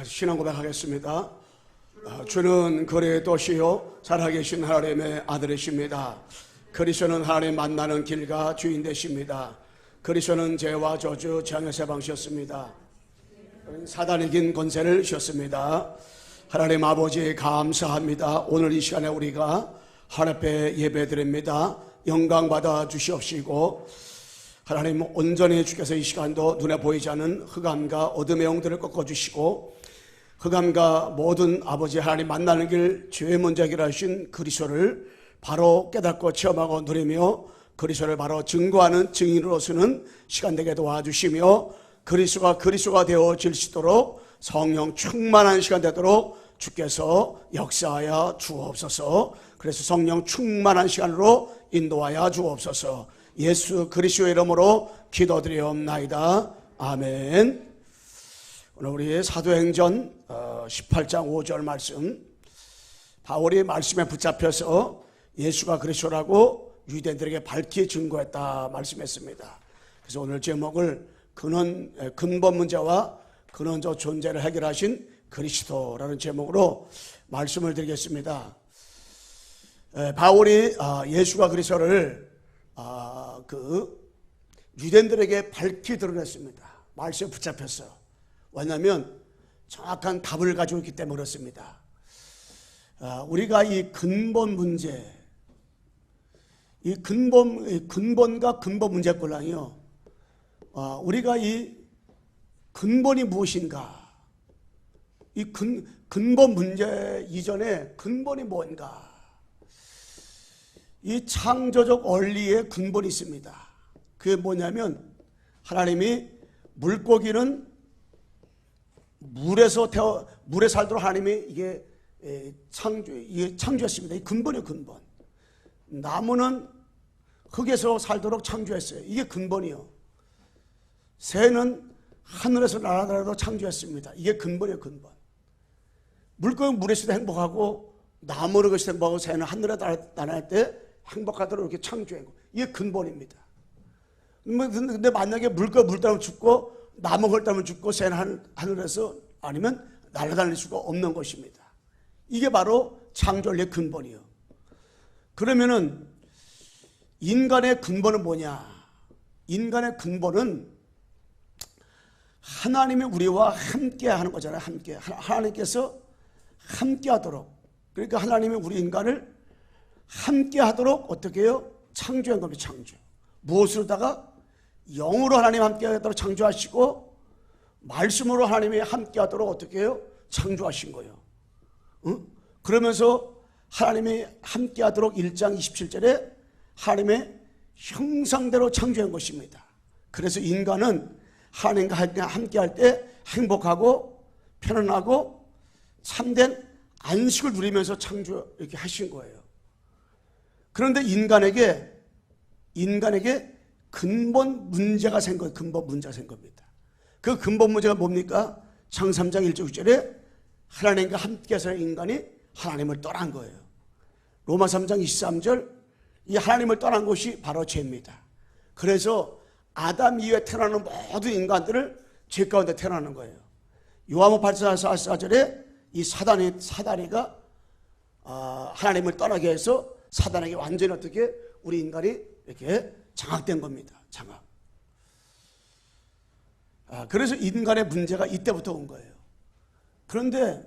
신앙 고백하겠습니다. 주는 거리의 도시요 살아계신 하나님의 아들이십니다. 그리스도는 하나님 만나는 길과 주인 되십니다. 그리스도는 죄와 저주 재앙의 세방이셨습니다. 사단이 긴 권세를 주셨습니다. 하나님 아버지 감사합니다. 오늘 이 시간에 우리가 하나님 앞에 예배드립니다. 영광 받아 주시옵시고 하나님 온전히 주께서 이 시간도 눈에 보이지 않는 흑암과 어둠의 영들을 꺾어주시고 흑암과 모든 아버지 하나님 만나는 길 죄의 문제 해결하신 그리스도를 바로 깨닫고 체험하고 누리며 그리스도를 바로 증거하는 증인으로 서는 시간 되게 도와주시며 그리스도가 되어질수도록 성령 충만한 시간 되도록 주께서 역사하여 주옵소서. 그래서 성령 충만한 시간으로 인도하여 주옵소서. 예수 그리스도의 이름으로 기도드리옵나이다. 아멘. 오늘 우리 사도행전 18장 5절 말씀, 바울이 말씀에 붙잡혀서 예수가 그리스도라고 유대인들에게 밝히 증거했다 말씀했습니다. 그래서 오늘 제목을 근본 문제와 근원적 존재를 해결하신 그리스도라는 제목으로 말씀을 드리겠습니다. 바울이 예수가 그리스도를 유대인들에게 밝히 드러냈습니다. 말씀에 붙잡혔어. 왜냐하면 정확한 답을 가지고 있기 때문에 그렇습니다. 우리가 이 근본 문제, 이 근본과 근본 문제꼴랑이요. 우리가 이 근본이 무엇인가? 이 근본 문제 이전에 근본이 뭔가? 이 창조적 원리의 근본이 있습니다. 그게 뭐냐면 하나님이 물고기는 물에 살도록 하나님이 이게 창조했습니다. 이 근본이에요, 근본. 나무는 흙에서 살도록 창조했어요. 이게 근본이요. 새는 하늘에서 날아다니도 창조했습니다. 이게 근본이에요, 근본. 물고기는 물에 있을 때 행복하고 나무는 것이 행복하고 새는 하늘에 날아다닐 때 행복하도록 이렇게 창조한 거. 이게 근본입니다. 근데 만약에 물고기 물 따르면 죽고 나무 흙 따르면 죽고 새는 하늘에서 아니면 날아다닐 수가 없는 것입니다. 이게 바로 창조의 근본이에요. 그러면은 인간의 근본은 뭐냐? 인간의 근본은 하나님이 우리와 함께 하는 거잖아요. 함께. 하나님께서 함께 하도록. 그러니까 하나님이 우리 인간을 함께 하도록 어떻게 해요? 창조한 겁니다. 창조. 무엇으로다가? 영으로 하나님 함께 하도록 창조하시고 말씀으로 하나님이 함께 하도록 어떻게 해요? 창조하신 거예요. 응? 그러면서 하나님이 함께 하도록 1장 27절에 하나님의 형상대로 창조한 것입니다. 그래서 인간은 하나님과 함께 할 때 행복하고 편안하고 참된 안식을 누리면서 창조 이렇게 하신 거예요. 그런데 인간에게 근본 문제가 생긴 거예요. 근본 문제가 생긴 겁니다. 그 근본 문제가 뭡니까? 창세 3장 1절 9절에 하나님과 함께해서 인간이 하나님을 떠난 거예요. 로마 3장 23절 이 하나님을 떠난 것이 바로 죄입니다. 그래서 아담 이후에 태어나는 모든 인간들을 죄 가운데 태어나는 거예요. 요한복음 8장 4절에 이 사단이가 하나님을 떠나게 해서 사단에게 완전히 어떻게 우리 인간이 이렇게 장악된 겁니다. 장악. 그래서 인간의 문제가 이때부터 온 거예요. 그런데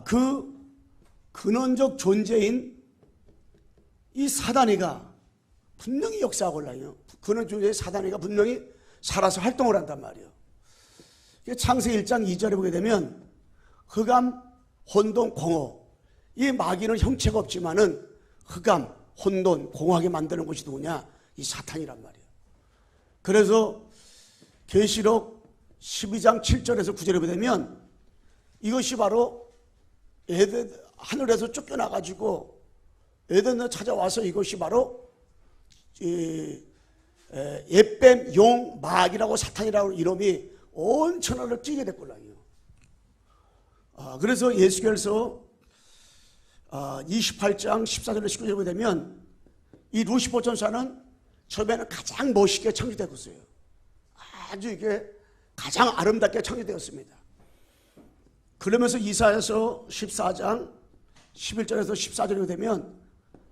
그 근원적 존재인 이 사단이가 분명히 역사하고 올라요. 근원 존재인 사단이가 분명히 살아서 활동을 한단 말이에요. 창세 1장 2절에 보게 되면 흑암, 혼돈, 공허. 이 마귀는 형체가 없지만은 흑암, 혼돈, 공허하게 만드는 것이 누구냐? 이 사탄이란 말이에요. 그래서 계시록 12장 7절에서 9절에 보게 되면 이것이 바로 하늘에서 쫓겨나가지고 에덴에 찾아와서 이것이 바로 옛뱀, 용, 마귀라고 사탄이라고 이름이 온 천하를 찌게 됐거든요. 그래서 예수께서 28장 14절에 19절에 보게 되면 이 루시퍼 천사는 처음에는 가장 멋있게 창조되고 있어요. 아주 이게 가장 아름답게 창조되었습니다. 그러면서 이사야서 14장 11절에서 14절이 되면,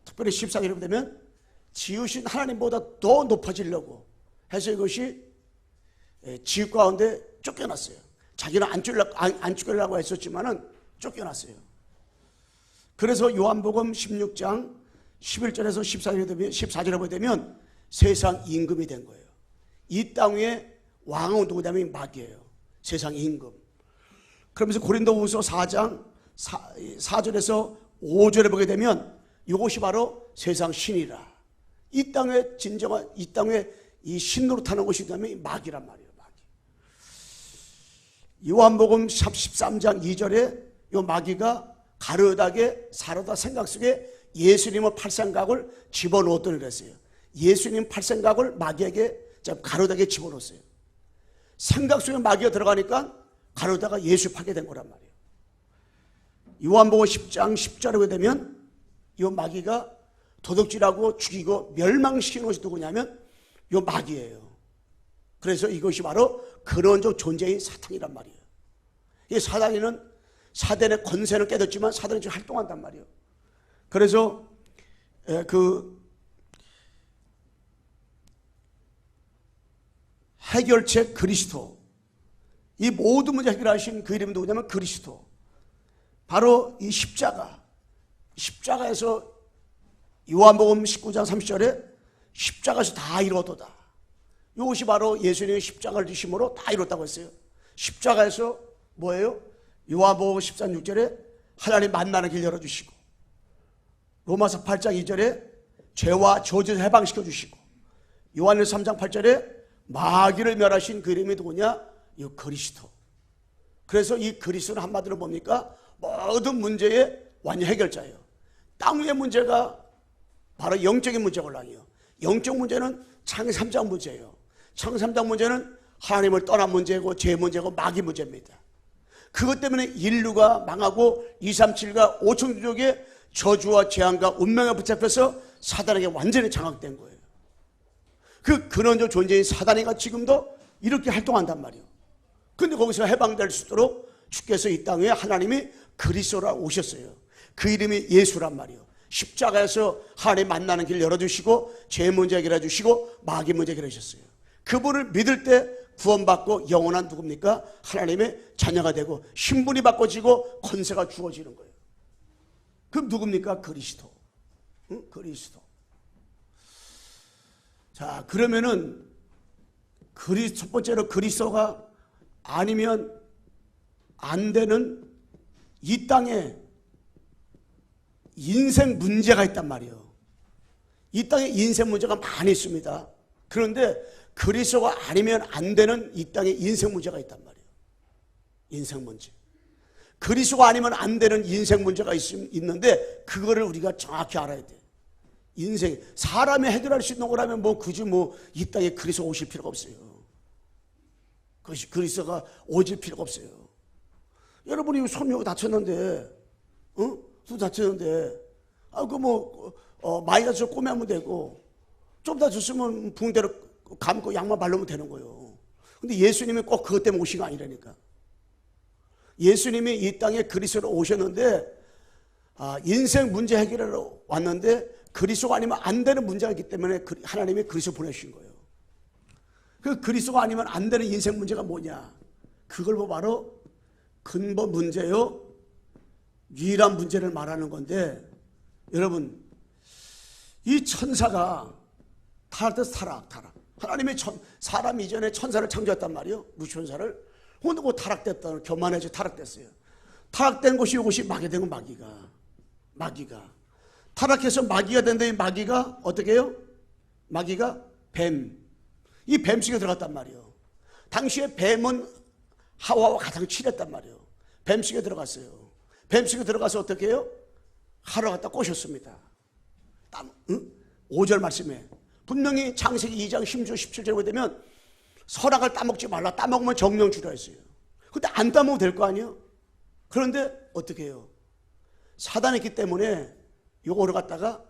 특별히 14절이 되면 지으신 하나님보다 더 높아지려고 해서 이것이 지읍 가운데 쫓겨났어요. 자기는 안 쫓겨나려고 했었지만은 쫓겨났어요. 그래서 요한복음 16장 11절에서 14절에 보게 되면 세상 임금이 된 거예요. 이 땅 위에 왕은 누구냐면 마귀예요. 세상 임금. 그러면서 고린도후서 4장 4절에서 5절에 보게 되면 이것이 바로 세상 신이라. 이 땅에 진정한, 이 땅에 이 신으로 타는 것이 있다면 마귀란 말이에요. 마귀. 요한복음 13장 2절에 이 마귀가 가룟하게 사로다 생각 속에 예수님의 팔생각을 집어넣었더니 그랬어요. 예수님 팔생각을 마귀에게 가룟하게 집어넣었어요. 생각 속에 마귀가 들어가니까 가룟다가 예수 파게 된 거란 말이에요. 요한복음 10장 10절에 보게 되면 이 마귀가 도둑질하고 죽이고 멸망시키는 것이 누구냐면 이 마귀예요. 그래서 이것이 바로 근원적 존재인 사탄이란 말이에요. 이 사단의 권세는 깨졌지만 사단이 지금 활동한단 말이에요. 그래서 그 해결책 그리스도, 이 모든 문제 해결하신 그 이름이 누구냐면 그리스도. 바로 이 십자가에서 요한복음 19장 30절에 십자가에서 다 이루어도다. 이것이 바로 예수님의 십자가를 지심으로 다 이뤘다고 했어요. 십자가에서 뭐예요? 요한복음 13장 6절에 하나님 만나는 길 열어주시고, 로마서 8장 2절에 죄와 저주에서 해방시켜 주시고, 요한일서 3장 8절에 마귀를 멸하신 그 이름이 누구냐? 이 그리스도. 그래서 이 그리스도는 한마디로 뭡니까? 모든 문제의 완전 해결자예요. 땅 위의 문제가 바로 영적인 문제걸랑이요. 영적 문제는 창세기 3장 문제예요. 창세기 3장 문제는 하나님을 떠난 문제고 죄 문제고 마귀 문제입니다. 그것 때문에 인류가 망하고 237과 5천족의 저주와 재앙과 운명에 붙잡혀서 사단에게 완전히 장악된 거예요. 그 근원적 존재인 사단이가 지금도 이렇게 활동한단 말이에요. 근데 거기서 해방될 수 있도록 주께서 이 땅에 하나님이 그리스도라 오셨어요. 그 이름이 예수란 말이에요. 십자가에서 하나님 만나는 길 열어주시고 죄 문제 해결해 주시고 마귀 문제 해결해 주셨어요. 그분을 믿을 때 구원받고 영원한 누굽니까? 하나님의 자녀가 되고 신분이 바꿔지고 권세가 주어지는 거예요. 그럼 누굽니까? 그리스도. 응? 그리스도. 자, 그러면은 첫 번째로 그리스도가 아니면 안 되는 이 땅에 인생 문제가 있단 말이에요. 이 땅에 인생 문제가 많이 있습니다. 그런데 그리스도가 아니면 안 되는 이 땅에 인생 문제가 있단 말이에요. 인생 문제. 그리스도가 아니면 안 되는 인생 문제가 있는데 그거를 우리가 정확히 알아야 돼. 인생, 사람이 해결할 수 있는 거라면 굳이 이 땅에 그리스도가 오실 필요가 없어요. 그리스도가 오실 필요가 없어요. 여러분이 손녀가 다쳤는데, 손 다쳤는데, 많이 다쳐서 꼬매면 되고, 좀 다쳤으면 붕대로 감고 약만 바르면 되는 거예요. 근데 예수님이 꼭 그것 때문에 오신 거 아니라니까. 예수님이 이 땅에 그리스도로 오셨는데, 인생 문제 해결하러 왔는데, 그리스도가 아니면 안 되는 문제가 있기 때문에 하나님이 그리스도 보내주신 거예요. 그 그리스도가 아니면 안 되는 인생 문제가 뭐냐? 그걸 바로 근본 문제요, 유일한 문제를 말하는 건데, 여러분, 이 천사가 타락돼서 타락. 하나님의 사람 이전에 천사를 창조했단 말이에요. 무천사를. 근데 그 타락됐다. 교만해져 타락됐어요. 타락된 것이 이것이 마귀 된 건 마귀가. 타락해서 마귀가 된데 이 마귀가 어떻게 해요? 마귀가 뱀. 이 뱀식에 들어갔단 말이에요. 당시에 뱀은 하와와 가장 친했단 말이에요. 뱀식에 들어갔어요. 뱀식에 들어가서 어떻게 해요? 하루 갖다 꼬셨습니다. 5절 말씀에 분명히 창세기 2장 16절 17절에 보게 되면 선악을 따먹지 말라. 따먹으면 정령 주라 했어요. 근데 안 따먹으면 될 거 아니에요? 그런데 어떻게 해요? 사단이 있기 때문에 요거를 갖다가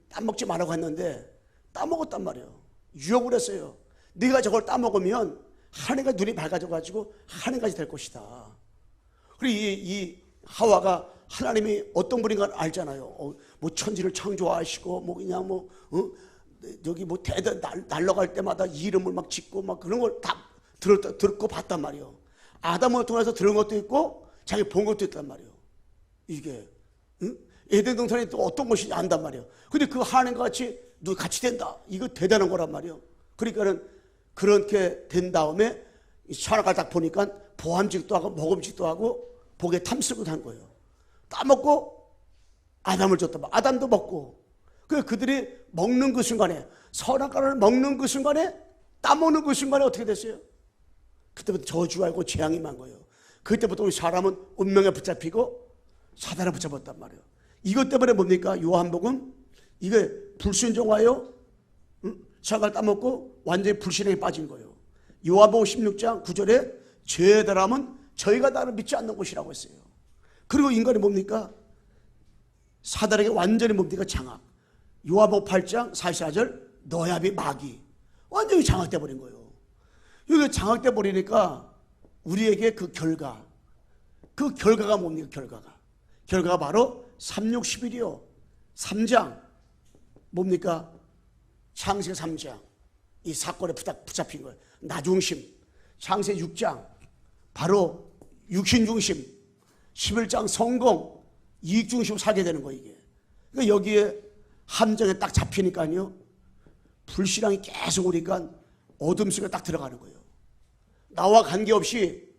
따먹지 말라고 했는데 따먹었단 말이에요. 유혹을 했어요. 네가 저걸 따먹으면 하나님과 눈이 밝아져가지고 하나님까지 될 것이다. 그리고 이 하와가 하나님이 어떤 분인가 알잖아요. 뭐 천지를 창조하시고 뭐 그냥 여기 뭐 대단 날아갈 때마다 이름을 막 짓고 막 그런 걸 다 듣고 봤단 말이에요. 아담을 통해서 들은 것도 있고 자기 본 것도 있단 말이에요. 이게 에덴 동산에 또 어떤 것인지 안단 말이에요. 근데 그 하나님과 같이 된다. 이거 대단한 거란 말이에요. 그러니까는 그렇게 된 다음에 샤라가 딱 보니까 보암직도 하고 먹음직도 하고 복에 탐스고 한 거예요. 따먹고 아담을 줬단 말이에요. 아담도 먹고. 그들이 먹는 그 순간에, 선악과를 먹는 그 순간에, 따먹는 그 순간에 어떻게 됐어요? 그때부터 저주가 있고 재앙이 만 거예요. 그때부터 우리 사람은 운명에 붙잡히고 사단에 붙잡았단 말이에요. 이것 때문에 뭡니까? 요한복음 이게 불순종하여 사과를 따먹고 완전히 불신에 빠진 거예요. 요한복음 16장 9절에 죄의 다람은 저희가 나를 믿지 않는 것이라고 했어요. 그리고 인간이 뭡니까? 사단에게 완전히 뭡니까? 장악. 요한복음 8장 44절 너야비 마귀. 완전히 장악돼 버린 거예요. 여기 장악돼 버리니까 우리에게 그 결과가 뭡니까? 결과가 바로 3,6,11이요 3장 뭡니까? 창세기 3장 이 사건에 붙잡힌 거예요. 나중심. 창세기 6장 바로 육신중심. 11장 성공 이익중심으로 살게 되는 거예요. 이게. 그러니까 여기에 함정에 딱 잡히니까요 불신앙이 계속 오니까 어둠 속에 딱 들어가는 거예요. 나와 관계없이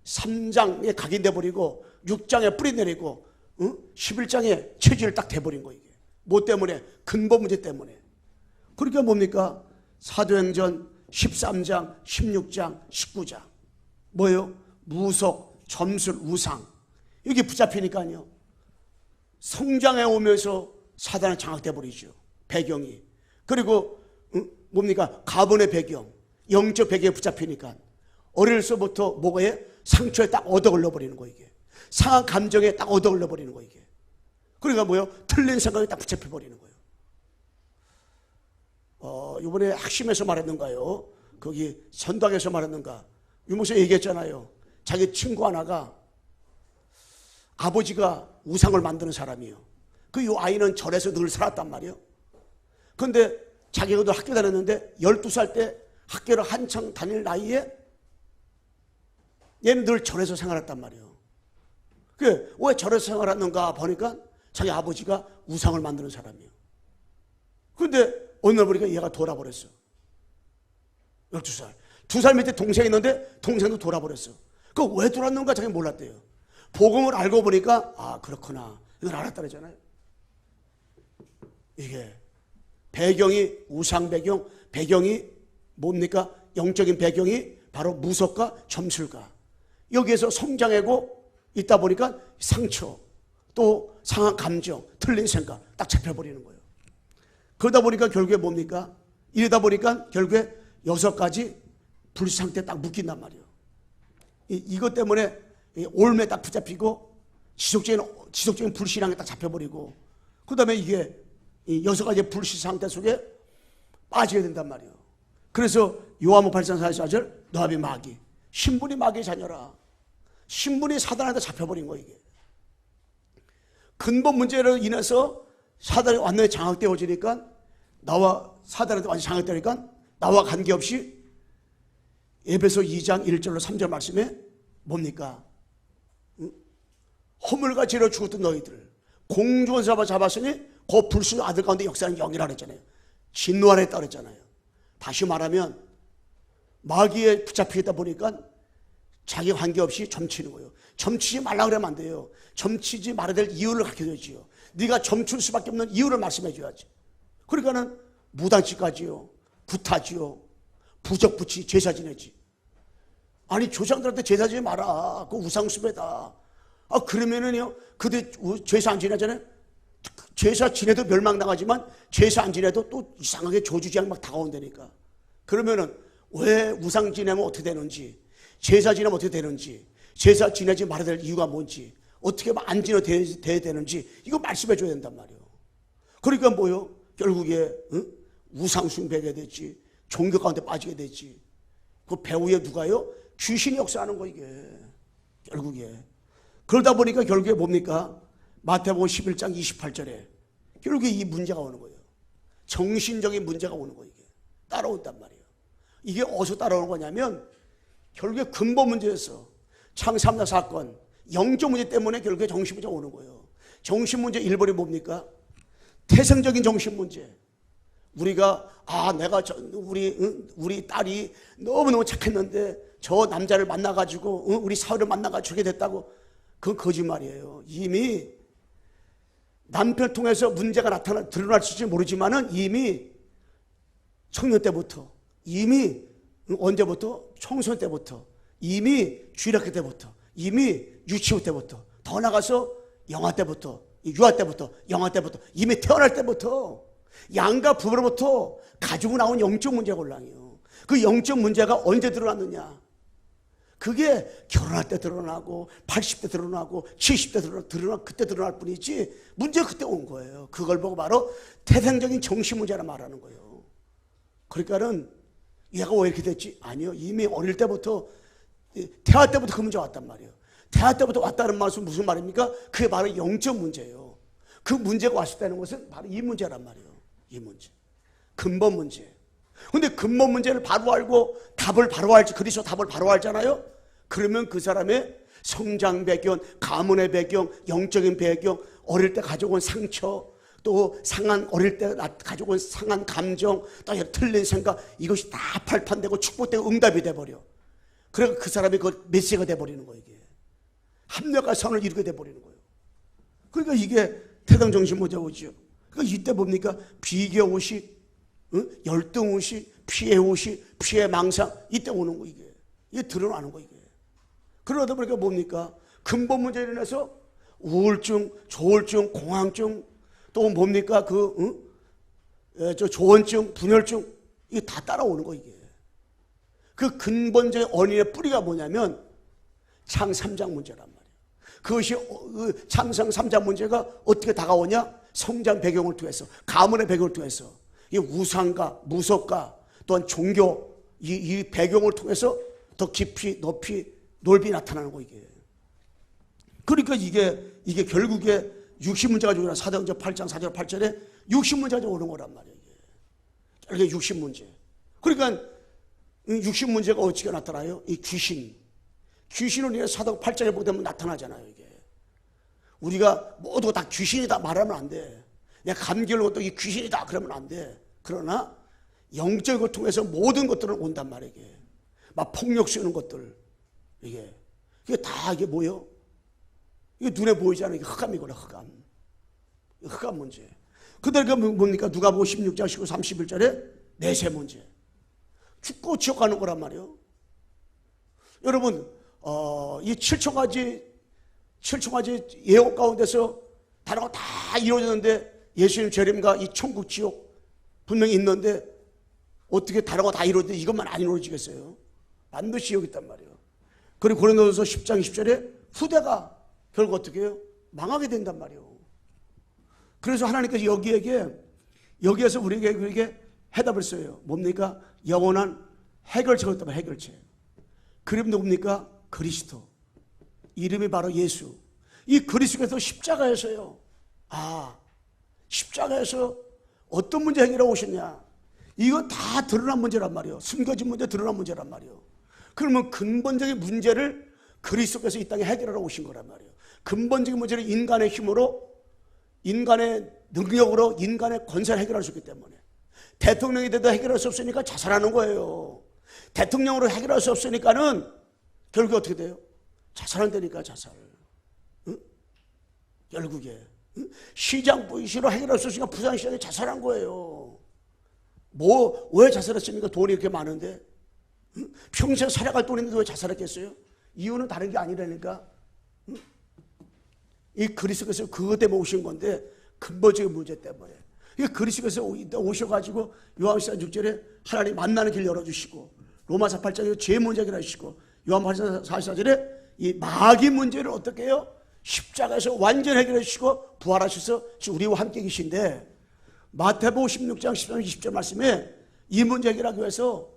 3장에 각인돼 버리고 6장에 뿌리 내리고 11장에 체질을 딱 대버린 거예요. 이게. 뭐 때문에? 근본 문제 때문에. 그러니까 뭡니까? 사도행전 13장, 16장, 19장 뭐예요? 무속, 점술, 우상 여기 붙잡히니까요 성장해 오면서 사단은 장악돼 버리죠. 배경이. 그리고 뭡니까? 가본의 배경, 영적 배경에 붙잡히니까 어릴 때부터 뭐에 상처에 딱 얻어걸려 버리는 거 이게. 상한 감정에 딱 얻어걸려 버리는 거 이게. 그러니까 뭐요? 틀린 생각에 딱 붙잡혀 버리는 거예요. 이번에 핵심에서 말했는가요? 거기 선당에서 말했는가? 유목사 얘기했잖아요. 자기 친구 하나가 아버지가 우상을 만드는 사람이에요. 그 요 아이는 절에서 늘 살았단 말이에요. 그런데 자기가 학교 다녔는데 12살 때 학교를 한창 다닐 나이에 얘는 늘 절에서 생활했단 말이에요. 왜 절에서 생활했는가 보니까 자기 아버지가 우상을 만드는 사람이에요. 그런데 어느 날 보니까 얘가 돌아버렸어. 12살. 2살 밑에 동생이 있는데 동생도 돌아버렸어. 왜 돌았는가 자기 몰랐대요. 복음을 알고 보니까 아 그렇구나. 이걸 알았다잖아요. 이게 배경이 우상 배경이 뭡니까? 영적인 배경이 바로 무속과 점술가. 여기에서 성장하고 있다 보니까 상처 또 상한 감정 틀린 생각 딱 잡혀버리는 거예요. 그러다 보니까 결국에 뭡니까? 이러다 보니까 결국에 6가지 불신 상태에 딱 묶인단 말이에요. 이것 때문에 올매 딱 붙잡히고 지속적인 불신앙에 딱 잡혀버리고 그 다음에 이게 6가지 불신 상태 속에 빠지게 된단 말이에요. 그래서 요한복음 8장 44절 너하비 마귀 신분이 마귀의 자녀라. 신분이 사단한테 잡혀버린 거예요. 이게 근본 문제로 인해서 사단이 완전히 장악되어지니까 나와 사단한테 완전히 장악되니까 나와 관계없이 에베소 2장 1절로 3절 말씀에 뭡니까? 허물과 죄로 죽었던 너희들 공중에서 잡았으니 그 불순의 아들 가운데 역사는 영이라 그랬잖아요. 진노하라 했다 그랬잖아요. 다시 말하면 마귀에 붙잡히다 보니까 자기 관계없이 점치는 거예요. 점치지 말라 그러면 안 돼요. 점치지 말아야 될 이유를 가르쳐줘야지요. 네가 점칠 수밖에 없는 이유를 말씀해 줘야지. 그러니까는 무당치까지요. 구타지요. 부적붙이 제사 지내지. 아니 조상들한테 제사 지내지 마라. 그 우상숭배다. 그러면은요 그들 제사 안 지내잖아요. 제사 지내도 멸망당하지만 제사 안 지내도 또 이상하게 저주지향 막 다가온다니까. 그러면은 왜 우상 지내면 어떻게 되는지, 제사 지내면 어떻게 되는지, 제사 지내지 말아야 될 이유가 뭔지, 어떻게 안 지내도 돼야 되는지 이거 말씀해 줘야 된단 말이에요. 그러니까 뭐요? 결국에 우상 숭배하게 됐지, 종교 가운데 빠지게 됐지. 그 배후에 누가요? 귀신이 역사하는 거 이게. 결국에. 그러다 보니까 결국에 뭡니까? 마태복음 11장 28절에 결국에 이 문제가 오는 거예요. 정신적인 문제가 오는 거예요. 이게 따라온단 말이에요. 이게 어디서 따라오는 거냐면 결국에 근본 문제였어. 창삼나 사건, 영적 문제 때문에 결국에 정신 문제가 오는 거예요. 정신 문제 1번이 뭡니까? 태생적인 정신 문제. 우리가 내가 우리 딸이 너무너무 착했는데 저 남자를 만나가지고 우리 사위를 만나가지고 저게 됐다고. 그건 거짓말이에요. 이미 남편을 통해서 문제가 드러날지 모르지만은 이미 청년 때부터, 이미 언제부터? 청소년 때부터, 이미 주일학교 때부터, 이미 유치원 때부터, 더 나가서 영아 때부터, 유아 때부터, 영아 때부터, 이미 태어날 때부터 양가 부부로부터 가지고 나온 영적 문제가 올라요. 그 영적 문제가 언제 드러났느냐? 그게 결혼할 때 드러나고 80대 드러나고 70대 드러나고 그때 드러날 뿐이지 문제가 그때 온 거예요. 그걸 보고 바로 태생적인 정신 문제라 말하는 거예요. 그러니까는 얘가 왜 이렇게 됐지? 아니요. 이미 어릴 때부터 태아 때부터 그 문제가 왔단 말이에요. 태아 때부터 왔다는 말은 무슨 말입니까? 그게 바로 영적 문제예요. 그 문제가 왔었다는 것은 바로 이 문제란 말이에요. 이 문제. 근본 문제. 근데 근본 문제를 바로 알고 답을 바로 알지, 그리스도 답을 바로 알잖아요. 그러면 그 사람의 성장 배경, 가문의 배경, 영적인 배경, 어릴 때 가져온 상처, 또 상한 어릴 때 가져온 상한 감정, 또 틀린 생각, 이것이 다 발판되고 축복되고 응답이 돼버려. 그래서 그 사람이 그 메시지가 돼버리는 거예요. 이게 합력과 선을 이루게 돼버리는 거예요. 그러니까 이게 태동정신 문제오죠. 그러니까 이때 뭡니까? 비교의식, 열등의식, 피해의식, 피해망상, 이때 오는 거 이게 드러나는 거 이게. 그러다 보니까 뭡니까? 근본 문제로 인해서 우울증, 조울증, 공황증, 또 뭡니까? 조원증, 분열증, 이게 다 따라오는 거 이게. 그 근본적인 원인의 뿌리가 뭐냐면 창 3장 문제란 말이에요. 그것이 창상 3장 문제가 어떻게 다가오냐? 성장 배경을 통해서, 가문의 배경을 통해서, 이 우상과 무속과 또한 종교 이 배경을 통해서 더 깊이 높이 넓이 나타나는 거 이게. 그러니까 이게 결국에 육신문제가 오는 사도행전 8장 4절 8절에 육신문제가 오는 거란 말이에요. 이게 육신문제. 그러니까 육신문제가 어떻게 나타나요? 이 귀신을 인해 사도행전 8장에 보게 되면 나타나잖아요. 이게 우리가 모두 다 귀신이다 말하면 안 돼. 내가 감기를 얻고 이 귀신이다 그러면 안 돼. 그러나 영적인 걸 통해서 모든 것들은 온단 말이에요. 이게 막 폭력 쓰는 것들, 이게 다 이게 뭐예요? 이게 눈에 보이잖아요. 이게 흑암이구나. 흑암 문제. 그다음에 뭡니까? 누가복음 16장 19, 31절에 내세 문제. 죽고 지옥 가는 거란 말이에요. 여러분, 이 7천 가지 예언 가운데서 다른 거 다 이루어졌는데 예수님 재림과 이 천국 지옥 분명히 있는데 어떻게 다른 거 다 이루어졌는데 이것만 안 이루어지겠어요? 반드시 여기 있단 말이에요. 그리고 고린도전서 10장 20절에 후대가 결국 어떻게 해요? 망하게 된단 말이에요. 그래서 하나님께서 여기에서 우리에게 해답을 써요. 뭡니까? 영원한 해결책을 했다면 해결책. 그럼 누굽니까? 그리스도. 이름이 바로 예수. 이 그리스도께서 십자가에서요. 십자가에서 어떤 문제 해결하고 오셨냐? 이거 다 드러난 문제란 말이에요. 숨겨진 문제, 드러난 문제란 말이에요. 그러면 근본적인 문제를 그리스도께서 이 땅에 해결하러 오신 거란 말이에요. 근본적인 문제를 인간의 힘으로, 인간의 능력으로, 인간의 권세를 해결할 수 있기 때문에 대통령이 돼도 해결할 수 없으니까 자살하는 거예요. 대통령으로 해결할 수 없으니까는 결국에 어떻게 돼요? 자살한다니까, 자살. 결국에 시장 부시로 해결할 수 없으니까 부산시장에 자살한 거예요. 왜 자살했습니까? 돈이 이렇게 많은데, 평생 살아갈 돈 있는데 왜 자살했겠어요? 이유는 다른 게 아니라니까. 이 그리스도께서 그것 때문에 오신 건데, 근본적인 문제 때문에. 이 그리스도께서 오셔가지고 요한복음 6절에 하나님 만나는 길 열어주시고, 로마서 8장에 죄 문제 해결하시고, 요한복음 44절에 이 마귀 문제를 어떻게 해요? 십자가에서 완전 해결해 주시고 부활하셔서 지금 우리와 함께 계신데, 마태복음 16장 13, 20절 말씀에 이 문제 해결하기 위해서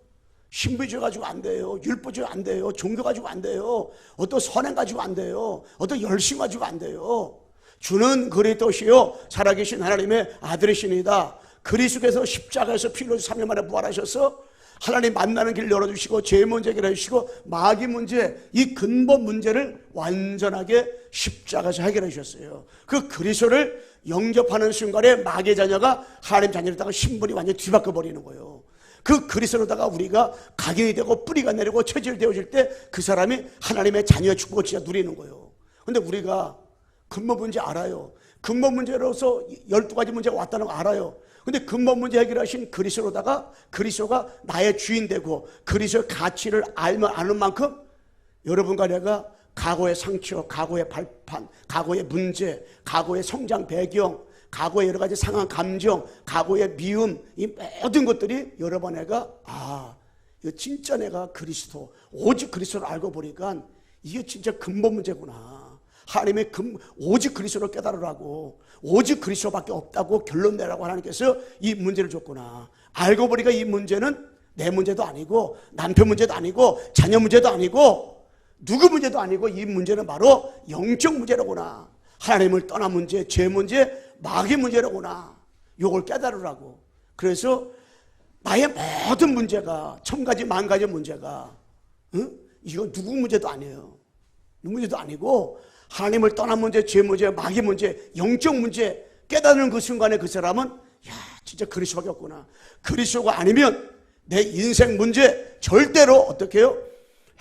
신부주의 가지고 안 돼요. 율법주의 안 돼요. 종교 가지고 안 돼요. 어떤 선행 가지고 안 돼요. 어떤 열심 가지고 안 돼요. 주는 그리스도시요 살아계신 하나님의 아들이시니다. 그리스도께서 십자가에서 피 흘려 3일 만에 부활하셔서 하나님 만나는 길 열어주시고 죄 문제 해결해주시고 마귀 문제, 이 근본 문제를 완전하게 십자가에서 해결해 주셨어요. 그 그리스도를 영접하는 순간에 마귀의 자녀가 하나님 자녀로다가 신분이 완전히 뒤바꿔 버리는 거예요. 그 그리스도로다가 우리가 각인이 되고 뿌리가 내리고 체질되어질 때 그 사람이 하나님의 자녀의 축복을 진짜 누리는 거예요. 근데 우리가 근본 문제 알아요. 근본 문제로서 12가지 문제가 왔다는 거 알아요. 근데 근본 문제 해결하신 그리스도로다가 그리스도가 나의 주인 되고 그리스도의 가치를 알면 아는 만큼 여러분과 내가 과거의 상처, 과거의 발판, 과거의 문제, 과거의 성장 배경, 과거의 여러 가지 상한 감정, 과거의 미움, 이 모든 것들이 여러분 내가 이거 진짜 내가 그리스도, 오직 그리스도를 알고 보니까 이게 진짜 근본 문제구나. 하나님의 오직 그리스도를 깨달으라고, 오직 그리스도밖에 없다고 결론 내라고 하나님께서 이 문제를 줬구나. 알고 보니까 이 문제는 내 문제도 아니고 남편 문제도 아니고 자녀 문제도 아니고 누구 문제도 아니고 이 문제는 바로 영적 문제라구나. 하나님을 떠난 문제, 죄 문제, 마귀 문제라구나. 이걸 깨달으라고. 그래서 나의 모든 문제가 1000가지 10,000가지 문제가 이거 누구 문제도 아니에요. 누구 문제도 아니고 하나님을 떠난 문제, 죄 문제, 마귀 문제, 영적 문제 깨닫는 그 순간에 그 사람은 진짜 그리스도밖에 없구나. 그리스도가 아니면 내 인생 문제 절대로 어떻게 해요?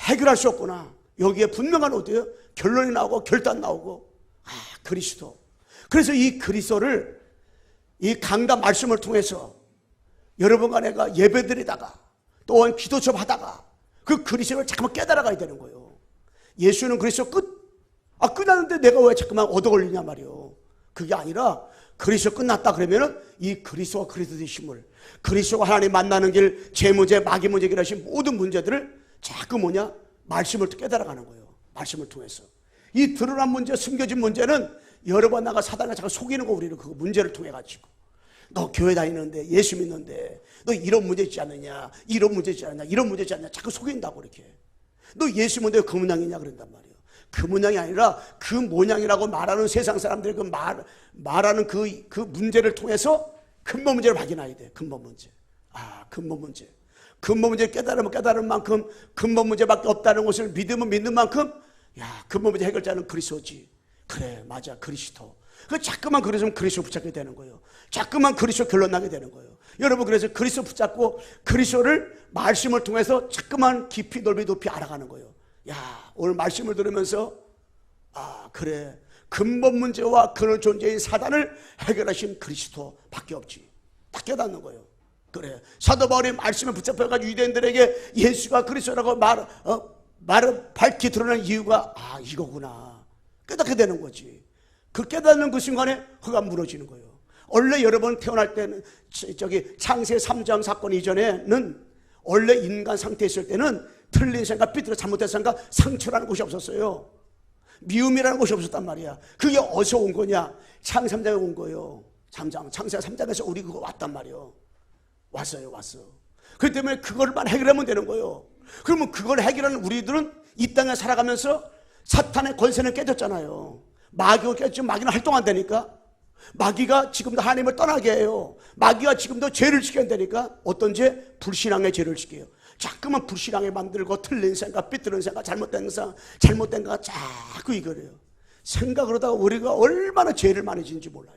해결할 수 없구나. 여기에 분명한 어때요? 결론이 나오고 결단 나오고 그리스도. 그래서 이 그리스도를 이 강단 말씀을 통해서 여러분과 내가 예배드리다가 또한 기도 좀 하다가 그 그리스도를 잠깐만 깨달아가야 되는 거예요. 예수는 그리스도 끝났는데 내가 왜 자꾸만 얻어 걸리냐 말이에요. 그게 아니라 그리스도 끝났다 그러면은 이 그리스도와 그리스도 되심을, 그리스도가 하나님 만나는 길, 제 문제, 마귀 문제 해결하신 모든 문제들을 자꾸 말씀을 깨달아가는 거예요. 말씀을 통해서. 이 드러난 문제, 숨겨진 문제는 여러 번 나가 사단이 자꾸 속이는 거, 우리는 그 문제를 통해 가지고. 너 교회 다니는데, 예수 믿는데, 너 이런 문제 있지 않느냐, 이런 문제 있지 않느냐, 이런 문제 있지 않느냐, 자꾸 속인다고 이렇게. 너 예수 믿는데 그 모양이냐 그런단 말이에요. 그 모양이 아니라 그 모양이라고 말하는 세상 사람들이 말하는 그 문제를 통해서 근본 문제를 발견해야 돼. 근본 문제. 근본 문제. 근본 문제 깨달으면 깨달은 만큼 근본 문제밖에 없다는 것을 믿으면 믿는 만큼 근본 문제 해결자는 그리스도지. 그래, 맞아, 그리스도. 자꾸만 그리스도면 그리스도 붙잡게 되는 거예요. 자꾸만 그리스도 결론 나게 되는 거예요. 여러분, 그래서 그리스도 붙잡고 그리스도를 말씀을 통해서 자꾸만 깊이 넓이 높이 알아가는 거예요. 오늘 말씀을 들으면서 그래, 근본 문제와 그런 존재인 사단을 해결하신 그리스도밖에 없지. 딱 깨닫는 거예요. 그래, 사도 바울이 말씀에 붙잡혀가지고 유대인들에게 예수가 그리스도라고 말을 밝히 드러낸 이유가 이거구나. 깨닫게 되는 거지. 그 깨닫는 그 순간에 그가 무너지는 거예요. 원래 여러분 태어날 때는 창세 3장 사건 이전에는 원래 인간 상태에 있을 때는 틀린 생각, 삐뚤어 잘못된 생각, 상처라는 것이 없었어요. 미움이라는 것이 없었단 말이야. 그게 어디서 온 거냐? 창세 3장에 온 거예요. 창세 3장에서 우리 그거 왔단 말이에요. 왔어요. 그렇기 때문에 그걸만 해결하면 되는 거예요. 그러면 그걸 해결하는 우리들은 이 땅에 살아가면서 사탄의 권세는 깨졌잖아요. 마귀가 깨졌지만 마귀는 활동한다니까. 마귀가 지금도 하나님을 떠나게 해요. 마귀가 지금도 죄를 시켜낸다니까. 어떤 죄? 불신앙의 죄를 시켜요. 자꾸만 불신앙에 만들고 틀린 생각, 삐뚤은 생각, 잘못된 거 자꾸 이거래요. 생각을 하다가 우리가 얼마나 죄를 많이 짓는지 몰라요.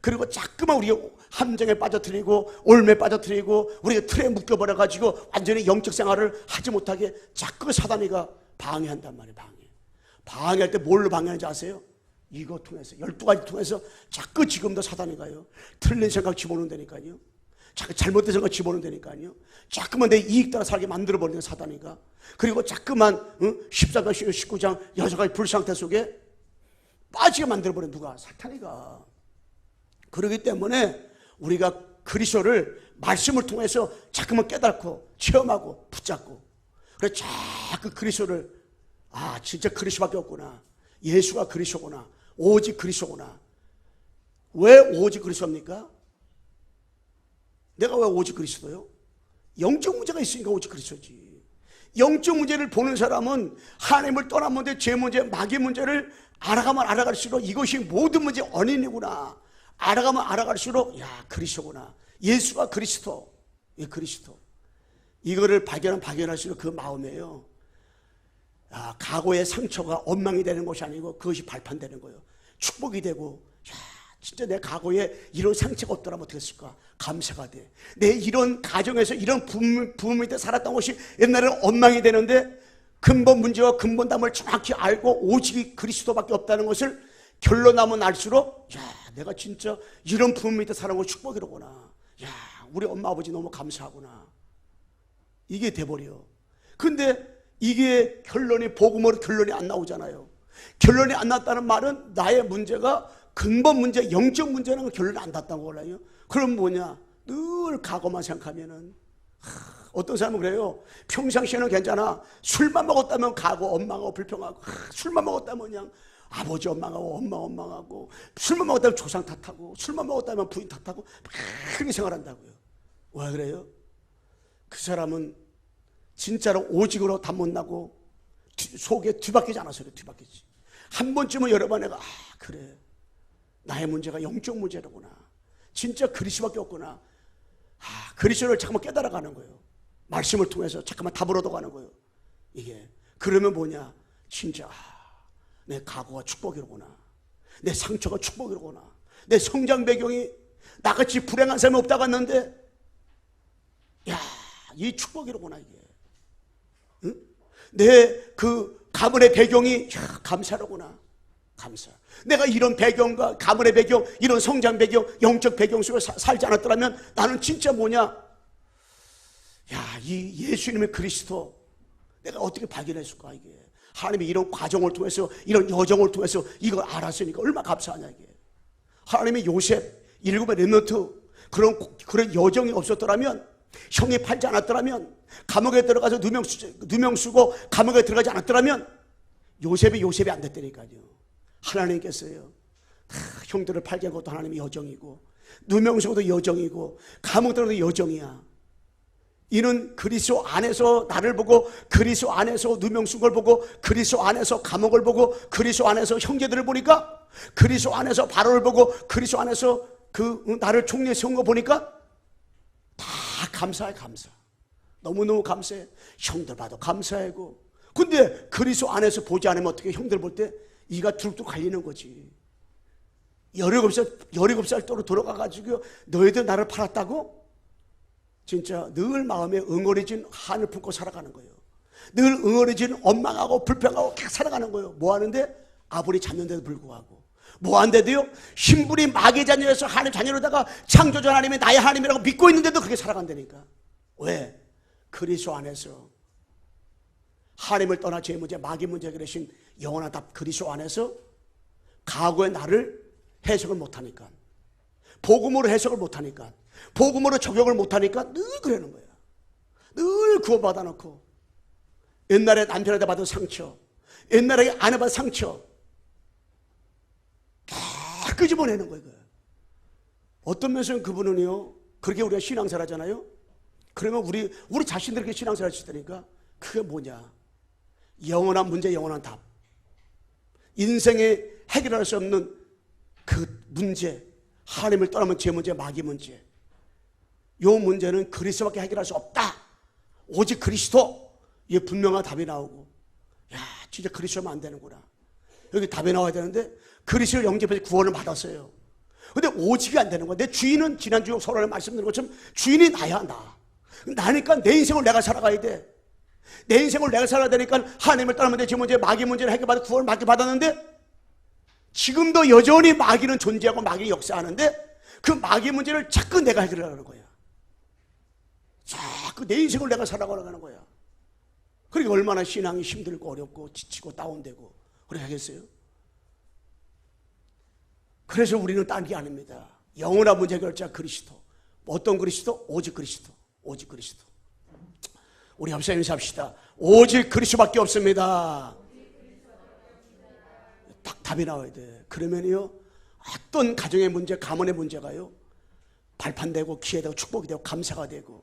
그리고 자꾸만 우리가 함정에 빠져들이고 올매에 빠져들이고 우리가 틀에 묶여버려가지고 완전히 영적 생활을 하지 못하게 자꾸 사단이가 방해한단 말이에요. 방해할 때 뭘로 방해하는지 아세요? 이거 통해서 12가지 통해서 자꾸 지금도 사단이 가요. 틀린 생각 집어넣는다니까요. 자꾸 잘못된 생각 집어넣는다니까요. 자꾸만 내 이익 따라 살게 만들어버리는 사단이가. 그리고 자꾸만 14장 19장 6가지 불상태 속에 빠지게 만들어버리는 누가? 사탄이가. 그렇기 때문에 우리가 그리스도를 말씀을 통해서 자꾸만 깨닫고 체험하고 붙잡고, 그래 자꾸 그리스도를 진짜 그리스도밖에 없구나. 예수가 그리스도구나. 오직 그리스도구나. 왜 오직 그리스도입니까? 내가 왜 오직 그리스도요? 영적 문제가 있으니까 오직 그리스도지. 영적 문제를 보는 사람은 하나님을 떠난 문제, 죄 문제, 마귀 문제를 알아가면 알아갈수록 이것이 모든 문제의 원인이구나. 알아가면 알아갈수록 야, 그리스도구나. 예수가 그리스도. 예, 그리스도. 이거를 발견할수록 그 마음이에요. 아, 과거의 상처가 원망이 되는 것이 아니고 그것이 발판되는 거예요. 축복이 되고, 야, 진짜 내 과거에 이런 상처가 없더라면 어떻게 했을까? 감사가 돼. 내 이런 가정에서 이런 부모 밑에 살았던 것이 옛날에는 원망이 되는데 근본 문제와 근본 답을 정확히 알고 오직 그리스도밖에 없다는 것을 결론하면 알수록 야, 내가 진짜 이런 부모 밑에 사는 거 축복이로구나. 야, 우리 엄마 아버지 너무 감사하구나. 이게 돼버려. 근데 이게 결론이 복음으로 결론이 안 나오잖아요. 결론이 안 났다는 말은 나의 문제가 근본 문제, 영적 문제는 결론이 안 났다는 거라요. 그럼 뭐냐? 늘 과거만 생각하면은 어떤 사람은 그래요. 평상시에는 괜찮아. 술만 먹었다면 과거 원망하고 불평하고, 술만 먹었다면 그냥 아버지 원망하고 엄마 원망하고, 술만 먹었다면 조상 탓하고, 술만 먹었다면 부인 탓하고 그렇게 생활한다고요. 왜 그래요? 그 사람은 진짜로 오직으로 답 못 나고 속에 뒤바뀌지 않았어요. 뒤바뀌지. 한 번쯤은 여러 번 내가 그래, 나의 문제가 영적 문제로구나. 진짜 그리스도밖에 없구나. 그리스도를 잠깐만 깨달아가는 거예요. 말씀을 통해서 잠깐만 답을 얻어가는 거예요. 이게 그러면 뭐냐? 진짜 내 과거가 축복이로구나. 내 상처가 축복이로구나. 내 성장 배경이 나같이 불행한 사람이 없다고 했는데 야, 이 축복이로구나 이게. 응? 내 그 가문의 배경이 야, 감사로구나. 감사. 내가 이런 배경과 가문의 배경, 이런 성장 배경, 영적 배경 속에 살지 않았더라면 나는 진짜 뭐냐? 야, 이 예수님의 그리스도 내가 어떻게 발견했을까 이게. 하나님이 이런 과정을 통해서, 이런 여정을 통해서 이걸 알았으니까 얼마나 감사하냐 이게. 하나님이 요셉, 일곱의 렘넌트 그런 여정이 없었더라면, 형이 팔지 않았더라면, 감옥에 들어가서 누명 쓰고 감옥에 들어가지 않았더라면 요셉이 안 됐다니까요. 하나님께서요, 형들을 팔게 한 것도 하나님의 여정이고, 누명 쓰고도 여정이고, 감옥 들어가도 여정이야. 이는 그리스도 안에서 나를 보고, 그리스도 안에서 누명 쓴 걸 보고, 그리스도 안에서 감옥을 보고, 그리스도 안에서 형제들을 보니까, 그리스도 안에서 바로를 보고, 그리스도 안에서 그 나를 총리에 세운 거 보니까 다 감사해. 감사. 너무너무 감사해. 형들 봐도 감사하고. 근데 그리스도 안에서 보지 않으면 어떻게 형들 볼 때 이가 툭툭 갈리는 거지. 17살 때로 돌아가가지고 너희들 나를 팔았다고? 진짜 늘 마음에 응어리진 한을 품고 살아가는 거예요. 늘 응어리진 원망하고 불평하고 계속 살아가는 거예요. 뭐 하는데? 아버지 잡는데도 불구하고. 뭐 하는데도요? 신분이 마귀 자녀에서 하나님 자녀로다가 창조주 하나님이 나의 하나님이라고 믿고 있는데도 그렇게 살아간다니까. 왜? 그리스도 안에서 하나님을 떠나 죄 문제, 마귀 문제 해결하신 영원한 답 그리스도 안에서 과거의 나를 해석을 못하니까, 복음으로 해석을 못하니까, 복음으로 적용을 못하니까 늘 그러는 거야. 늘 구원받아 놓고 옛날에 남편한테 받은 상처, 옛날에 아내 받은 상처 다 끄집어내는 거예요. 어떤 면에서는 그분은요, 그렇게 우리가 신앙생활 하잖아요. 그러면 우리 자신들에게 신앙생활 할 수 있다니까. 그게 뭐냐? 영원한 문제, 영원한 답. 인생에 해결할 수 없는 그 문제, 하나님을 떠나면 죄 문제, 마귀 문제. 이 문제는 그리스도밖에 해결할 수 없다. 오직 그리스도. 이게 분명한 답이 나오고, 야, 진짜 그리스도면 안 되는구나. 여기 답이 나와야 되는데 그리스도를 영접해서 구원을 받았어요. 근데 오직이 안 되는 거야. 내 주인은 지난주 서론에 말씀드린 것처럼 주인이 나야. 나니까 내 인생을 내가 살아가야 돼. 내 인생을 내가 살아야 되니까 하나님을 떠나면 내 죄 문제, 마귀 문제를 해결받아 구원을 받았는데 지금도 여전히 마귀는 존재하고 마귀는 역사하는데 그 마귀 문제를 자꾸 내가 해결하려는 거야. 자꾸 내 인생을 내가 살아가려는 거야. 그러니까 얼마나 신앙이 힘들고 어렵고 지치고 다운되고 그렇게 하겠어요? 그래서 우리는 딴 게 아닙니다. 영원한 문제 해결자 그리스도. 어떤 그리스도? 오직 그리스도. 오직 그리스도. 우리 합사하면서 합시다. 오직 그리스도밖에 없습니다. 딱 답이 나와야 돼. 그러면요, 어떤 가정의 문제, 가문의 문제가요 발판되고 기회되고 축복이 되고 감사가 되고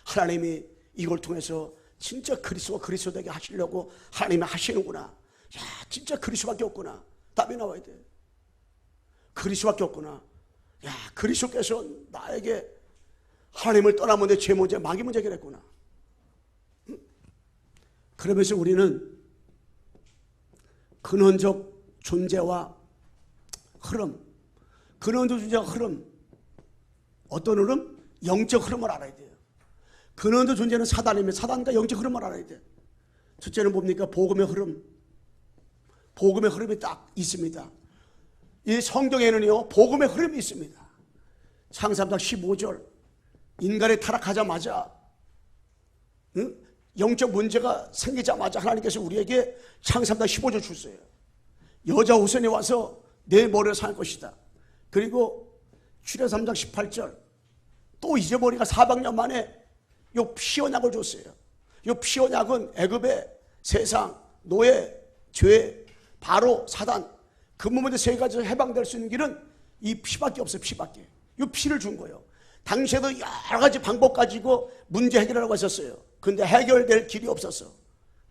하나님이 이걸 통해서 진짜 그리스도가 그리스도 되게 하시려고 하나님이 하시는구나. 야, 진짜 그리스도밖에 없구나. 답이 나와야 돼. 그리스도밖에 없구나. 야, 그리스도께서 나에게 하나님을 떠나면 내 죄 문제, 마귀 문제 해결했구나. 그러면서 우리는 근원적 존재와 흐름, 근원적 존재와 흐름, 어떤 흐름? 영적 흐름을 알아야 돼요. 근원적 존재는 사단이면 사단과 영적 흐름을 알아야 돼. 첫째는 뭡니까? 복음의 흐름. 복음의 흐름이 딱 있습니다. 이 성경에는요, 복음의 흐름이 있습니다. 창세기상 15절, 인간이 타락하자마자, 영적 문제가 생기자마자 하나님께서 우리에게 창세기상 15절 주세요. 여자 후손이 와서 내 머리를 상할 것이다. 그리고 출애굽기 3장 18절, 또 잊어버리가 400년 만에 요 피언약을 줬어요. 요 피언약은 애굽의 세상, 노예, 죄, 바로, 사단, 그 몸에 세 가지로 해방될 수 있는 길은 이 피밖에 없어요. 피밖에. 요 피를 준 거예요. 당시에도 여러 가지 방법 가지고 문제 해결하려고 했었어요. 근데 해결될 길이 없었어.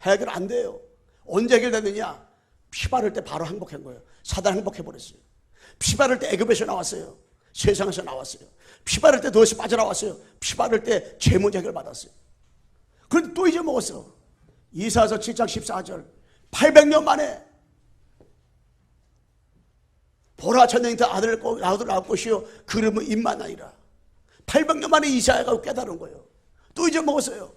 해결 안 돼요. 언제 해결되느냐? 피 바를 때 바로 행복한 거예요. 사단 행복해버렸어요. 피 바를 때 애굽에서 나왔어요. 세상에서 나왔어요. 피 바를 때 너에서 빠져나왔어요. 피 바를 때 죄 문제 해결 받았어요. 그런데 또 잊어먹었어. 이사야서 7장 14절, 800년 만에 보라 천년이 아들을 낳을 것이요 그름은 임마누엘이라. 800년 만에 이사야가 깨달은 거예요. 또 잊어먹었어요.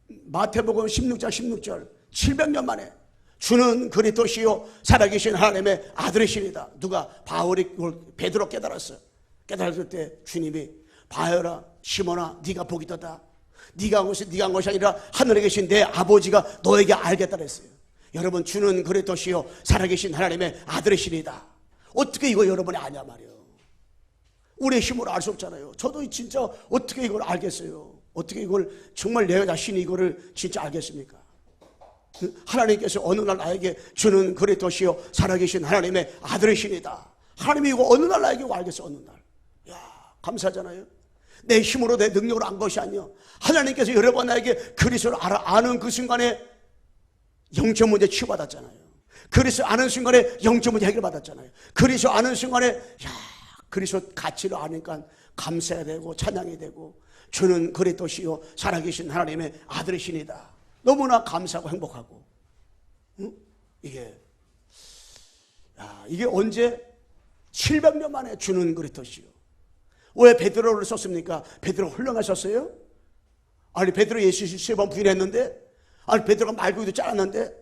마태복음 16장 16절, 700년 만에 주는 그리스도시요 살아계신 하나님의 아들이시니다. 누가? 바울이 베드로 깨달았어요. 깨달았을 때 주님이 바여라 시몬아 네가 복이다. 네가 한 것이 아니라 하늘에 계신 내 아버지가 너에게 알겠다 그랬어요. 여러분, 주는 그리스도시요 살아계신 하나님의 아들이시니다. 어떻게 이거 여러분이 아냐 말이에요. 우리의 힘으로 알 수 없잖아요. 저도 진짜 어떻게 이걸 알겠어요. 어떻게 이걸 정말 내 자신이 이거를 진짜 알겠습니까? 하나님께서 어느 날 나에게 주는 그리스도시요 살아계신 하나님의 아들이시니다. 하나님이 이거 어느 날 나에게 알겠어. 어느 날. 야, 감사하잖아요. 내 힘으로 내 능력으로 안 것이 아니요, 하나님께서 여러 번 나에게 그리스도를 아는 그 순간에 영적 문제 치유받았잖아요. 그리스도 아는 순간에 영적 문제 해결받았잖아요. 그리스도 아는 순간에 야, 그리스도 가치를 아니까 감사해야 되고 찬양이 되고, 주는 그리스도시요 살아계신 하나님의 아들이시니다. 너무나 감사하고 행복하고, 이게 언제 700년 만에 주는 그리스도시요. 왜 베드로를 썼습니까? 베드로 훌륭하셨어요? 아니, 베드로 예수 3번 부인했는데, 아니, 베드로가 말고기도 짜랐는데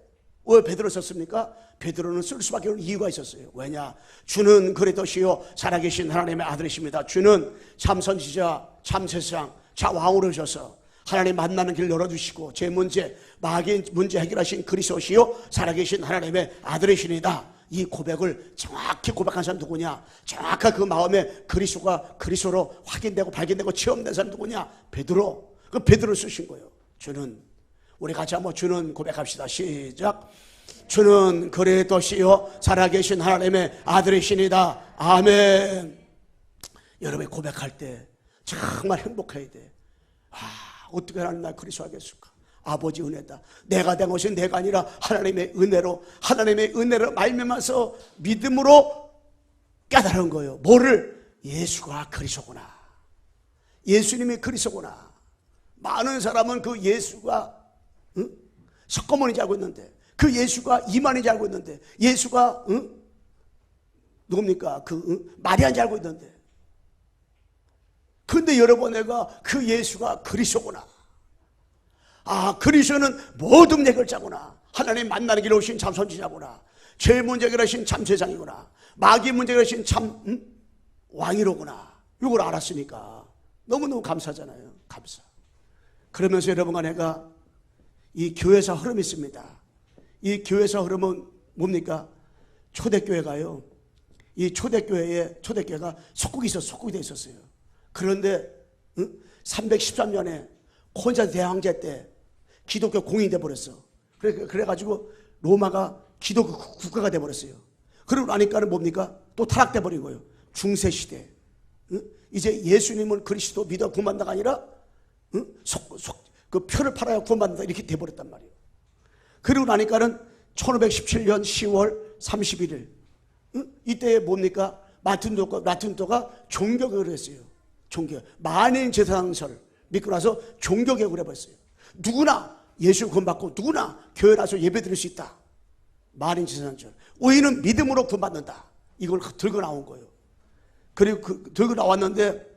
왜 베드로 썼습니까? 베드로는 쓸 수밖에 없는 이유가 있었어요. 왜냐? 주는 그리스도시요 살아계신 하나님의 아들이십니다. 주는 참 선지자, 참 세상, 참 왕으로 오셔서 하나님 만나는 길 열어주시고 제 문제, 마귀 문제 해결하신 그리스도시요 살아계신 하나님의 아들이시니다. 이 고백을 정확히 고백한 사람 누구냐? 정확한 그 마음에 그리스도가 그리스도로 확인되고 발견되고 체험된 사람 누구냐? 베드로. 그 베드로를 쓰신 거예요. 주는, 우리 같이 한번 주는 고백합시다. 시작. 주는 그리스도시요 살아계신 하나님의 아들이시니다. 아멘. 여러분이 고백할 때 정말 행복해야 돼. 어떻게 하나님 날 그리스도 하겠을까? 아버지 은혜다. 내가 된 것이 내가 아니라 하나님의 은혜로 말미암아서 믿음으로 깨달은 거예요. 뭐를? 예수가 그리스도구나. 예수님이 그리스도구나. 많은 사람은 그 예수가 석고문인지 알고 있는데, 그 예수가 이만인지 알고 있는데, 예수가 누굽니까? 마리아인지 알고 있는데, 근데 여러분, 내가 그 예수가 그리스도구나. 그리스도는 모든 해결자구나. 하나님 만나는 길에 오신 참 선지자구나. 죄 문제 해결하신 참 세상이구나. 마귀 문제 해결하신 참 왕이로구나. 이걸 알았으니까 너무너무 감사하잖아요. 감사. 그러면서 여러분과 내가 이 교회사 흐름이 있습니다. 이 교회사 흐름은 뭡니까? 초대교회가요, 이 초대교회가 속국이 돼 있었어요. 그런데 313년에 콘스탄틴 대왕제 때 기독교 공인이 돼버렸어. 그래가지고 로마가 기독교 국가가 돼버렸어요. 그러고 나니까는 뭡니까? 또 타락돼 버린 거예요. 중세시대. 이제 예수님은 그리스도 믿어 구만다가 아니라 그 표를 팔아야 구원받는다 이렇게 돼버렸단 말이에요. 그리고 나니까는 1517년 10월 31일 이때에 뭡니까? 마틴 루터가 종교개혁을 했어요. 만인 제사장설 믿고 나서 종교개혁을 해버렸어요. 누구나 예수 구원받고 누구나 교회 나서 예배 드릴 수 있다. 만인 제사장설. 우리는 믿음으로 구원받는다. 이걸 들고 나온 거예요. 그리고 들고 나왔는데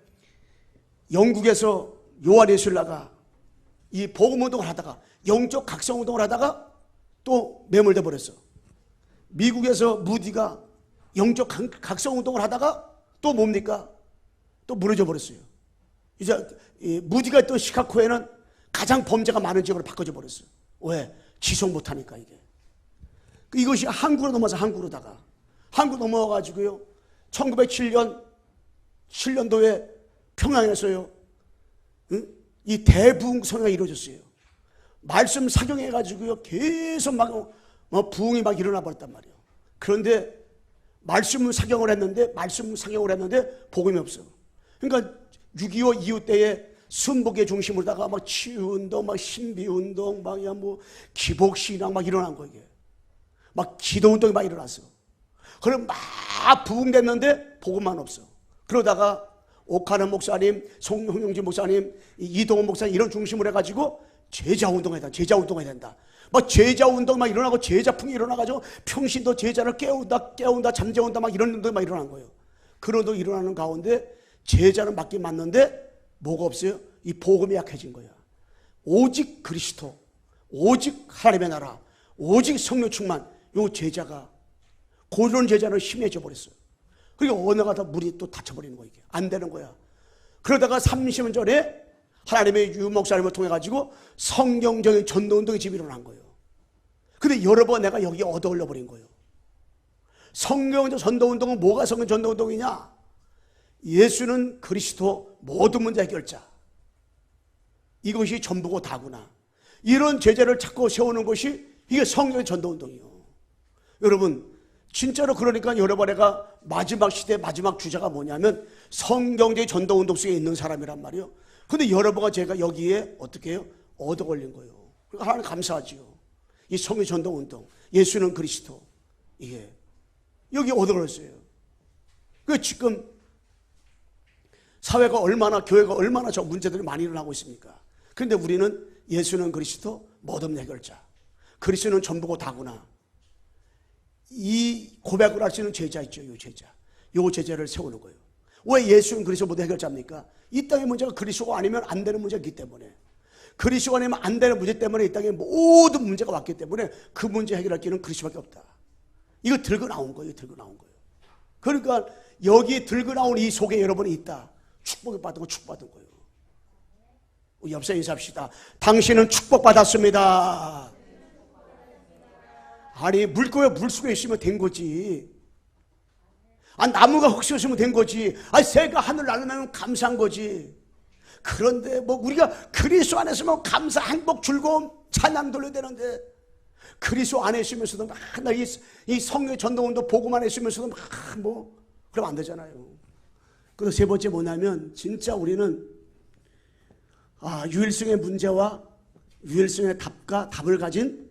영국에서 요한 웨슬리가 이 복음운동을 하다가 영적 각성운동을 하다가 또 매몰돼 버렸어. 미국에서 무디가 영적 각성운동을 하다가 또 뭡니까? 또 무너져 버렸어요. 이제 무디가 있던 시카고에는 가장 범죄가 많은 지역으로 바꿔져 버렸어요. 왜? 지속 못하니까 이게. 이것이 한국으로 넘어서 한국 넘어와가지고요. 1907년도에 평양에서요. 이 대부흥 성회가 이루어졌어요. 말씀 사경해가지고요. 계속 막 부흥이 막 일어나 버렸단 말이에요. 그런데 말씀 사경을 했는데 복음이 없어. 그러니까 6.25 이후 때에 순복의 중심으로다가 막 치유운동, 막 신비운동, 막 기복신앙 막 일어난 거예요. 이게. 막 기도운동이 막 일어났어. 그럼 막 부흥됐는데 복음만 없어. 그러다가 오카는 목사님, 송영진 목사님, 이동원 목사님 이런 중심으로 해가지고 제자운동해야 된다. 막 제자운동 막 일어나고 제자풍이 일어나가지고 평신도 제자를 깨운다, 잠재운다 막 이런 운동이 막 일어난 거예요. 그런 운동이 일어나는 가운데 제자는 맞긴 맞는데 뭐가 없어요? 이 복음이 약해진 거야. 오직 그리스도, 오직 하나님의 나라, 오직 성령 충만. 요 제자가 그런 제자는 심해져 버렸어요. 그러니까 언어가 다 물이 또 닫혀버리는 거야. 이게 안 되는 거야. 그러다가 30년 전에 하나님의 유 목사님을 통해 가지고 성경적인 전도운동이 지금 일어난 거예요. 근데 여러 번 내가 여기 얻어 올려버린 거예요. 성경적 전도운동은 뭐가 성경 전도운동이냐? 예수는 그리스도 모든 문제 해결자. 이것이 전부고 다구나. 이런 제자를 찾고 세우는 것이 이게 성경의 전도운동이에요. 여러분 진짜로 그러니까 여러분 내가 마지막 시대 마지막 주자가 뭐냐면 성경적인 전도운동 속에 있는 사람이란 말이에요. 근데 여러분과 제가 여기에 어떻게 해요? 얻어 걸린 거예요. 그러니까 하나님 감사하지요. 이 성경 전도운동, 예수는 그리스도, 이게 여기 얻어 걸렸어요. 그 지금 사회가 얼마나, 교회가 얼마나 저 문제들이 많이 일어나고 있습니까? 그런데 우리는 예수는 그리스도 모든 해결자, 그리스도는 전부고 다구나, 이 고백을 할 수 있는 제자 있죠. 요 제자를 세우는 거예요. 왜 예수는 그리스도 모든 해결자입니까? 이 땅의 문제가 그리스도가 아니면 안 되는 문제이기 때문에, 그리스도가 아니면 안 되는 문제 때문에 이 땅에 모든 문제가 왔기 때문에 그 문제 해결할 길은 그리스도밖에 없다. 이거 들고 나온 거예요. 그러니까 여기 들고 나온 이 속에 여러분이 있다. 축복을 받은 거 축복받은 거예요. 옆에 인사합시다. 당신은 축복받았습니다. 아니 물고에 물속에 있으면 된 거지. 나무가 흙 씌었으면 된 거지. 새가 하늘 날면 감사한 거지. 그런데 우리가 그리스도 안에 있으면 감사, 행복, 즐거움, 찬양 돌려야 되는데 그리스도 안에 있으면서도 이 성령의 전도운동 복음 안에 있으면서도 그러면 안 되잖아요. 그리고 세 번째 뭐냐면 진짜 우리는 유일성의 문제와 유일성의 답을 가진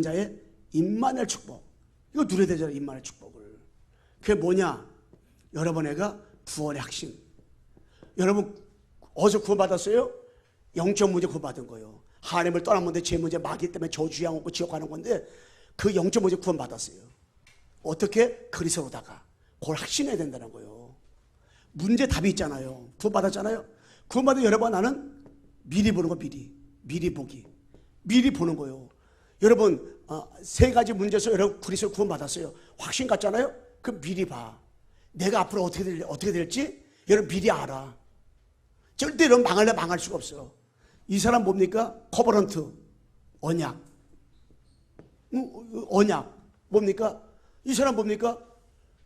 자의 임마누엘 축복, 이거 누려야 되잖아요. 임마누엘 축복을. 그게 뭐냐? 여러분 애가 구원의 핵심. 여러분 어디서 구원받았어요? 영적 문제 구원받은 거예요. 하나님을 떠난 문제, 제 문제, 마귀 때문에 저주양 없고 지옥 가는 건데 그 영적 문제 구원받았어요. 어떻게? 그리스도로다가 그걸 확신해야 된다는 거예요. 문제 답이 있잖아요. 구원받았잖아요. 구원받은 여러분 나는 미리 보는 거, 미리 보기, 미리 보는 거예요. 여러분 세 가지 문제에서 여러분 그리스도 구원받았어요. 확신 갖잖아요. 그럼 미리 봐. 내가 앞으로 어떻게 될지 여러분 미리 알아. 절대 여러분 망할 수가 없어요. 이 사람 뭡니까? 커버넌트, 언약. 언약 뭡니까? 이 사람 뭡니까?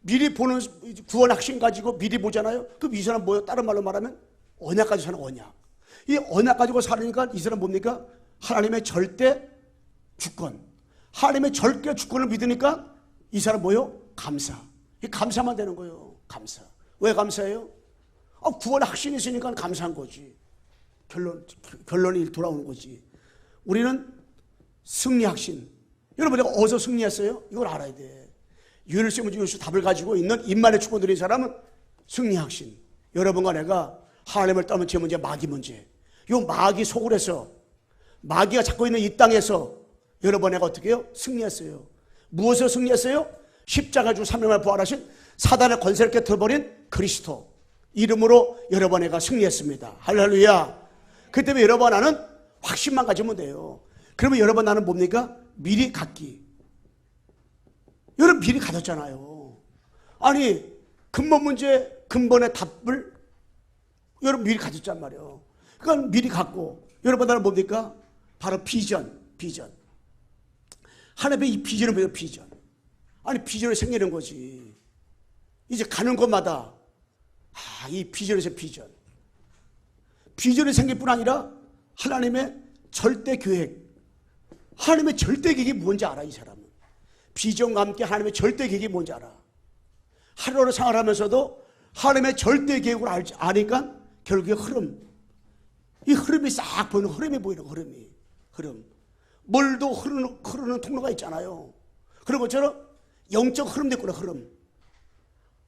미리 보는 구원 확신 가지고 미리 보잖아요. 그럼 이 사람 뭐예요? 다른 말로 말하면 언약 가지고 사는 언약. 이 언약 가지고 살으니까 이 사람 뭡니까? 하나님의 절대 주권, 하나님의 절대 주권을 믿으니까 이 사람 뭐예요? 감사. 이 감사만 되는 거예요. 감사. 왜 감사해요? 구원 확신이 있으니까 감사한 거지. 결론이 돌아오는 거지. 우리는 승리확신. 여러분, 내가 어디서 승리했어요? 이걸 알아야 돼. 유일수 문제 유일수 답을 가지고 있는 입만의 축복 누린 사람은 승리확신. 여러분과 내가 하나님을 따르면 제 문제, 마귀 문제. 이 마귀 속을 해서, 마귀가 잡고 있는 이 땅에서 여러분 내가 어떻게 해요? 승리했어요. 무엇으로 승리했어요? 십자가 주 3일만에 부활하신 사단의 권세를 깨트려버린 그리스도 이름으로 여러분 내가 승리했습니다. 할렐루야. 그 때문에 여러분 나는 확신만 가지면 돼요. 그러면 여러분 나는 뭡니까? 미리 갖기. 여러분 미리 가졌잖아요. 아니 근본 문제, 근본의 답을 여러분 미리 가졌단 말이에요. 그러니까 미리 갖고 여러분 나는 뭡니까? 바로 비전. 하나님의 이 비전은 뭐예요? 비전. 아니 비전이 생기는 거지. 이제 가는 곳마다 이 비전에서 비전. 비전이 생길 뿐 아니라 하나님의 절대 계획. 하나님의 절대 계획이 뭔지 알아, 이 사람은. 비전과 함께 하나님의 절대 계획이 뭔지 알아. 하루하루 생활하면서도 하나님의 절대 계획을 아니까 결국에 흐름. 이 흐름이 싹 보이는 흐름이 보이는 흐름이. 흐름. 물도 흐르는 통로가 있잖아요. 그런 것처럼 영적 흐름도 있구나, 흐름.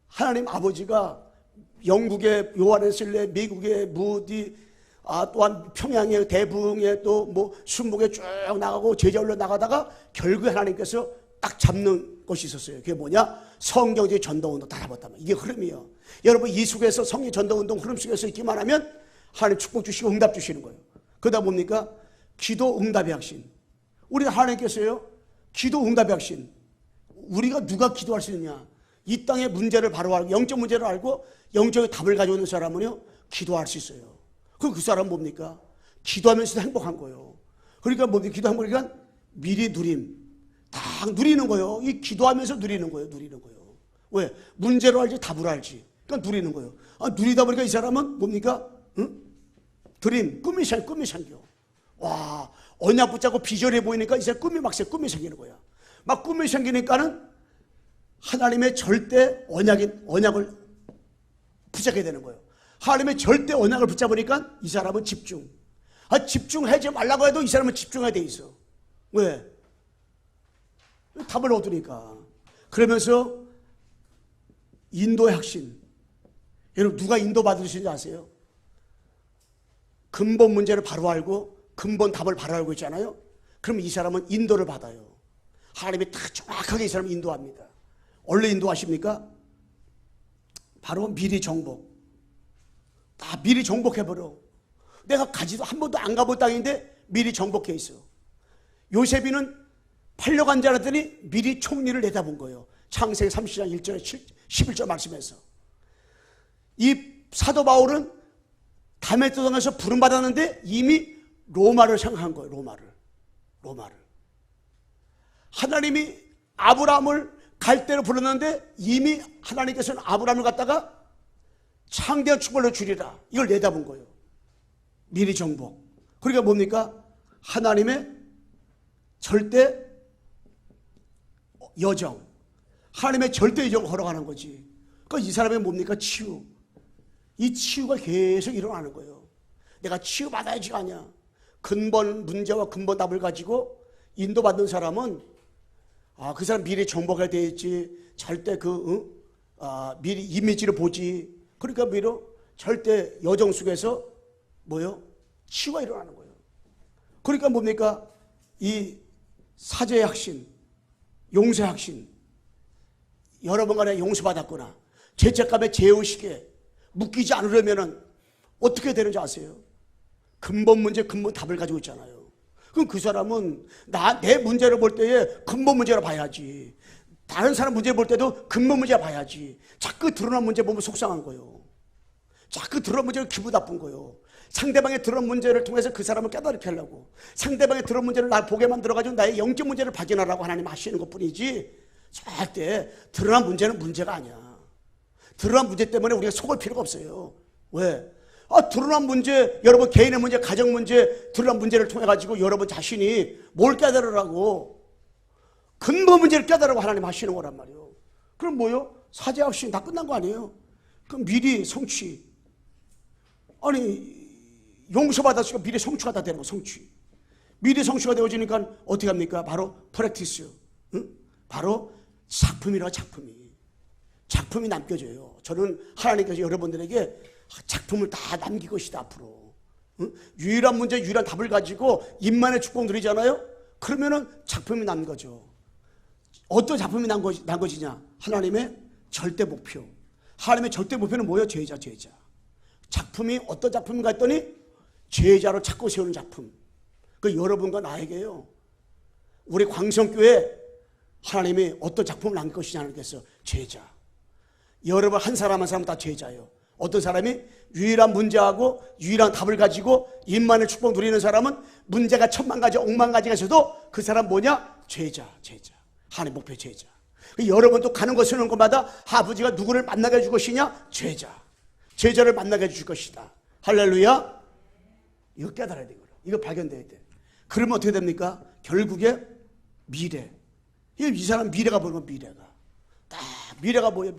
하나님 아버지가 영국의 요한에슬레, 미국의 무디, 또한 평양의 대붕에 또 뭐 순복에 쭉 나가고 제자울로 나가다가 결국에 하나님께서 딱 잡는 것이 있었어요. 그게 뭐냐? 성경적 전도운동 다 잡았단 말이에요. 이게 흐름이에요. 여러분 이 속에서 성령 전도운동 흐름 속에서 있기만 하면 하나님 축복 주시고 응답 주시는 거예요. 그러다 뭡니까? 기도 응답의 확신. 우리가 하나님께서요 기도 응답의 확신. 우리가 누가 기도할 수 있느냐? 이 땅의 문제를 바로 알고 영적 문제를 알고 영적의 답을 가지고 있는 사람은요 기도할 수 있어요. 그럼 그 사람은 뭡니까? 기도하면서도 행복한 거예요. 그러니까 뭡니까? 기도한 거니까 미리 누림. 딱 누리는 거예요. 이 기도하면서 누리는 거예요. 누리는 거예요. 왜? 문제로 알지 답으로 알지. 그러니까 누리는 거예요. 누리다 보니까 이 사람은 뭡니까? 응? 드림, 꿈이 생겨. 와, 언약 붙잡고 비전해 보이니까 이제 꿈이 생기는 거야. 막 꿈이 생기니까는 하나님의 절대 언약을 붙잡게 되는 거예요. 하나님의 절대 언약을 붙잡으니까 이 사람은 집중하지 말라고 해도 이 사람은 집중해야 돼 있어. 왜? 답을 얻으니까. 그러면서 인도의 확신. 여러분 누가 인도 받으시는지 아세요? 근본 문제를 바로 알고 근본 답을 바로 알고 있잖아요. 그럼 이 사람은 인도를 받아요. 하나님이 딱 정확하게 이 사람을 인도합니다. 원래 인도하십니까? 바로 미리 정복. 다 미리 정복해버려. 내가 가지도 한 번도 안 가본 땅인데 미리 정복해 있어. 요셉이는 팔려간 줄 알았더니 미리 총리를 내다본 거예요. 창세기 30장 1절에 11절 말씀에서. 이 사도 바울은 다메섹 도상에서 부름받았는데 이미 로마를 생각한 거예요. 로마를. 하나님이 아브라함을 갈대로 불렀는데 이미 하나님께서는 아브라함을 갖다가 창대한 축복을 주리라. 이걸 내다본 거예요. 미리 정복. 그러니까 뭡니까? 하나님의 절대 여정. 하나님의 절대 여정을 걸어가는 거지. 그러니까 이 사람이 뭡니까? 치유. 이 치유가 계속 일어나는 거예요. 내가 치유받아야지가 아니야. 근본 문제와 근본 답을 가지고 인도받는 사람은 그 사람 미리 정복해야 되겠지. 절대 미리 이미지를 보지. 그러니까 미리 절대 여정 속에서 뭐요? 치유가 일어나는 거예요. 그러니까 뭡니까? 이 사죄의 확신, 용서의 확신. 여러 번 간에 용서받았거나 죄책감에 죄의식에 묶이지 않으려면 어떻게 되는지 아세요? 근본 문제, 근본 답을 가지고 있잖아요. 그럼 그 사람은 내 문제를 볼 때에 근본 문제를 봐야지. 다른 사람 문제를 볼 때도 근본 문제 봐야지. 자꾸 드러난 문제 보면 속상한 거예요. 자꾸 드러난 문제를 기분 나쁜 거예요. 상대방의 드러난 문제를 통해서 그 사람을 깨닫게 하려고. 상대방의 드러난 문제를 날 보게 만들어가지고 나의 영적 문제를 발견하라고 하나님 하시는 것뿐이지 절대 드러난 문제는 문제가 아니야. 드러난 문제 때문에 우리가 속을 필요가 없어요. 왜? 드러난 문제, 여러분 개인의 문제, 가정 문제, 드러난 문제를 통해 가지고 여러분 자신이 뭘 깨달으라고? 근본 문제를 깨달으라고 하나님 하시는 거란 말이에요. 그럼 뭐요? 사죄 확신 다 끝난 거 아니에요? 그럼 미리 성취. 아니 용서받았으니까 미래 성취가 다 되는 거, 성취. 미래 성취가 되어지니까 어떻게 합니까? 바로 프랙티스. 응? 바로 작품이라 작품이 남겨져요. 저는 하나님께서 여러분들에게 작품을 다 남길 것이다 앞으로. 응? 유일한 문제, 유일한 답을 가지고 임만의 축복 누리잖아요. 그러면은 작품이 난 거죠. 어떤 작품이 난 것이냐? 하나님의 절대 목표. 하나님의 절대 목표는 뭐예요? 제자. 작품이 어떤 작품인가 했더니 제자로 찾고 세우는 작품. 그 여러분과 나에게요. 우리 광성교회 하나님이 어떤 작품을 남길 것이냐 하나님께서 제자. 여러분 한 사람 한 사람 다 제자예요. 어떤 사람이 유일한 문제하고 유일한 답을 가지고 임만의 축복 누리는 사람은 문제가 1000,000가지, 10,000가지가 있어도 그 사람 뭐냐? 제자. 하나님 목표 제자. 여러분도 가는 곳 서는 곳마다 아버지가 누구를 만나게 해줄 것이냐? 제자를 만나게 해줄 것이다. 할렐루야. 이거 깨달아야 돼요. 이거 발견돼야 돼. 그러면 어떻게 됩니까? 결국에 미래. 이 사람 미래가 보는 건 미래가 뭐예요?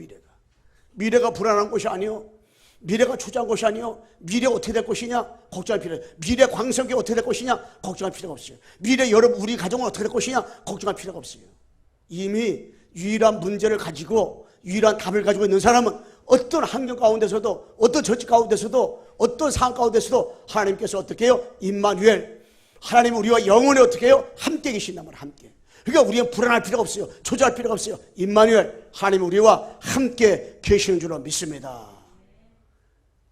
미래가 불안한 것이 아니요, 미래가 초조한 것이 아니요, 미래가 어떻게 될 것이냐 걱정할 필요 없어요. 미래 광석이 어떻게 될 것이냐 걱정할 필요가 없어요. 미래 여러분 우리 가정은 어떻게 될 것이냐 걱정할 필요가 없어요. 이미 유일한 문제를 가지고 유일한 답을 가지고 있는 사람은 어떤 환경 가운데서도, 어떤 처지 가운데서도, 어떤 상황 가운데서도 하나님께서 어떻게 해요? 임마누엘, 하나님은 우리와 영원히 어떻게 해요? 함께 계신단 말이에요. 함께. 그러니까 우리가 불안할 필요가 없어요. 초조할 필요가 없어요. 임마누엘, 하나님은 우리와 함께 계시는 줄로 믿습니다.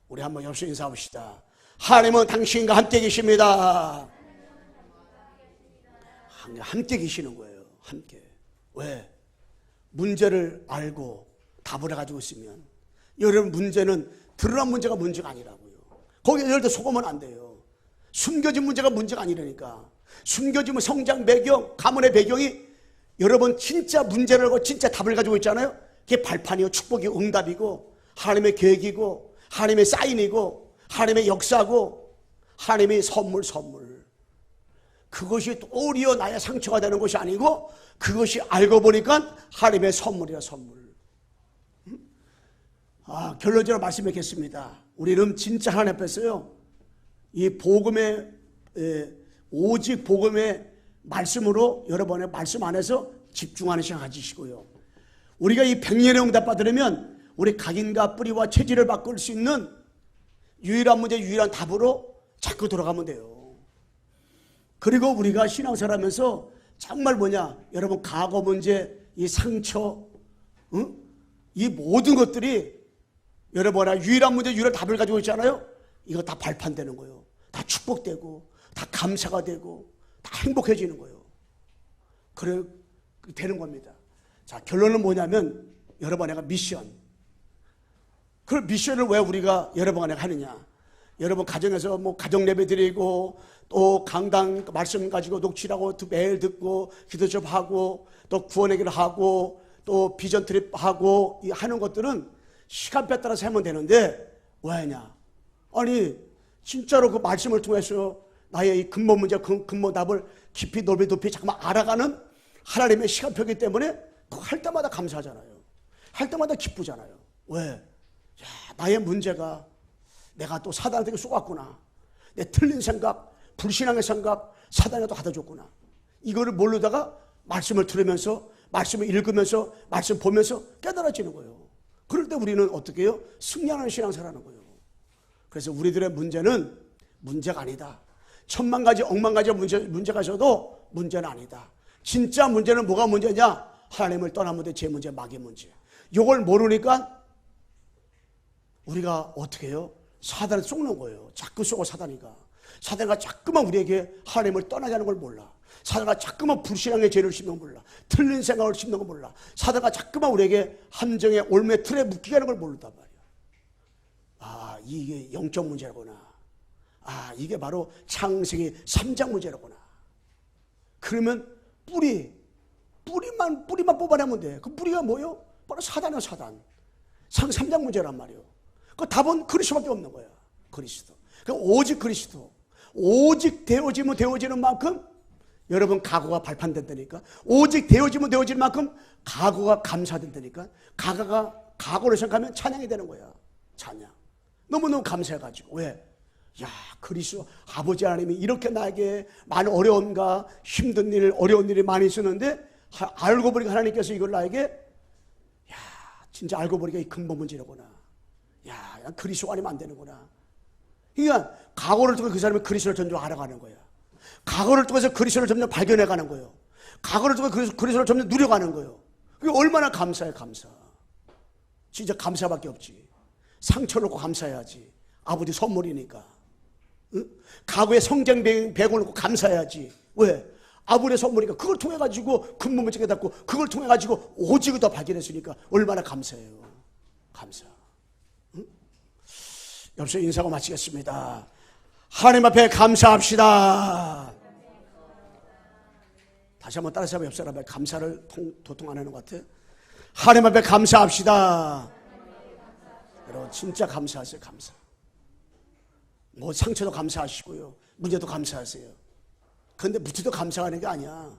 우리 한번 옆서 인사합시다. 하나님은 당신과 함께 계십니다. 함께 계시는 거예요. 함께. 왜? 문제를 알고 답을 해가지고 있으면, 여러분 문제는 드러난 문제가 문제가 아니라고요. 거기에 예를 들어 속으면 안 돼요. 숨겨진 문제가 문제가 아니라니까. 숨겨진 성장 배경, 가문의 배경이 여러분 진짜 문제를 알고 진짜 답을 가지고 있잖아요. 그게 발판이요, 축복이 응답이고 하나님의 계획이고 하나님의 사인이고 하나님의 역사고 하나님의 선물. 그것이 도리어 나의 상처가 되는 것이 아니고 그것이 알고 보니까 하나님의 선물이야, 선물. 결론적으로 말씀드리겠습니다. 우리는 진짜 하나님 앞에서요, 이 복음의, 오직 복음의 말씀으로 여러분의 말씀 안에서 집중하는 시간 가지시고요. 우리가 이 100년의 응답 받으려면 우리 각인과 뿌리와 체질을 바꿀 수 있는 유일한 문제, 유일한 답으로 자꾸 돌아가면 돼요. 그리고 우리가 신앙생활하면서 정말 여러분 과거 문제, 이 상처, 이 모든 것들이 여러분 유일한 문제, 유일한 답을 가지고 있잖아요. 이거 다 발판되는 거예요. 다 축복되고 다 감사가 되고 다 행복해지는 거예요. 그래 되는 겁니다. 자, 결론은 뭐냐면 여러분 내가 미션. 그 미션을 왜 우리가 여러분 내가 하느냐? 여러분 가정에서 가정 예배 드리고 또 강당 말씀 가지고 녹취하고 매일 듣고 기도 좀 하고 또 구원의 길 하고 또 비전 트립 하고 하는 것들은 시간표에 따라서 하면 되는데 왜 하냐? 아니 진짜로 그 말씀을 통해서 나의 이 근본 문제, 근본 답을 깊이 넓이 높이 잠깐만 알아가는 하나님의 시간표이기 때문에 그거 할 때마다 감사하잖아요. 할 때마다 기쁘잖아요. 왜? 야, 나의 문제가 내가 또 사단한테 쏘았구나. 내 틀린 생각, 불신앙의 생각 사단이 또 가져줬구나. 이거를 모르다가 말씀을 들으면서 말씀을 읽으면서 말씀 보면서 깨달아지는 거예요. 그럴 때 우리는 어떻게 해요? 승리하는 신앙생활하는 거예요. 그래서 우리들의 문제는 문제가 아니다. 10,000,000가지, 10,000,000가지 문제가 있어도 문제는 아니다. 진짜 문제는 뭐가 문제냐? 하나님을 떠난 문제, 제 문제, 마귀의 문제. 이걸 모르니까 우리가 어떻게 해요? 사단을 속는 거예요. 자꾸 쏘고 사단이가. 사단가 자꾸만 우리에게 하나님을 떠나게 하는 걸 몰라. 사단가 자꾸만 불신앙의 죄를 심는 걸 몰라. 틀린 생각을 심는 걸 몰라. 사단가 자꾸만 우리에게 함정의 올매 틀에 묶이게 하는 걸 모른단 말이야. 이게 영적 문제라구나. 이게 바로 창세기 3장 문제라구나. 그러면 뿌리만 뽑아내면 돼. 그 뿌리가 뭐예요? 바로 사단이야, 사단. 3장 문제란 말이에요. 그 답은 그리스도밖에 없는 거야. 그리스도. 오직 그리스도. 오직 되어지면 되어지는 만큼 여러분 각오가 발판된다니까. 오직 되어지면 되어지는 만큼 각오가 감사된다니까. 각오를 생각하면 찬양이 되는 거야. 찬양. 너무너무 감사해가지고. 왜? 야, 그리스도 아버지 하나님이 이렇게 나에게 많은 어려움과 힘든 일, 어려운 일이 많이 있었는데 알고 보니까 하나님께서 이걸 나에게, 야, 진짜 알고 보니까 이 근본 문제로구나. 야, 그리스도가 아니면 안 되는구나. 그러니까 과거를 통해 그 사람이 그리스도를 점점 알아가는 거야. 과거를 통해서 그리스도를 점점 발견해가는 거예요. 과거를 통해 그리스도를 점점 누려가는 거예요. 그게 얼마나 감사해, 감사. 진짜 감사밖에 없지. 상처 놓고 감사해야지. 아버지 선물이니까. 응? 과거의 성장 배경을 놓고 감사해야지. 왜? 아버지의 선물이니까. 그걸 통해 가지고 근본을 깨닫고 그걸 통해 가지고 오직을 더 발견했으니까 얼마나 감사해요. 감사. 응? 여기서 인사하고 마치겠습니다. 하나님 앞에 감사합시다. 다시 한번 따라서 옆 사람에 감사를 도통 안 하는 것 같아. 하나님 앞에 감사합시다. 여러분 진짜 감사하세요. 감사. 뭐 상처도 감사하시고요, 문제도 감사하세요. 그런데 무엇도 감사하는 게 아니야.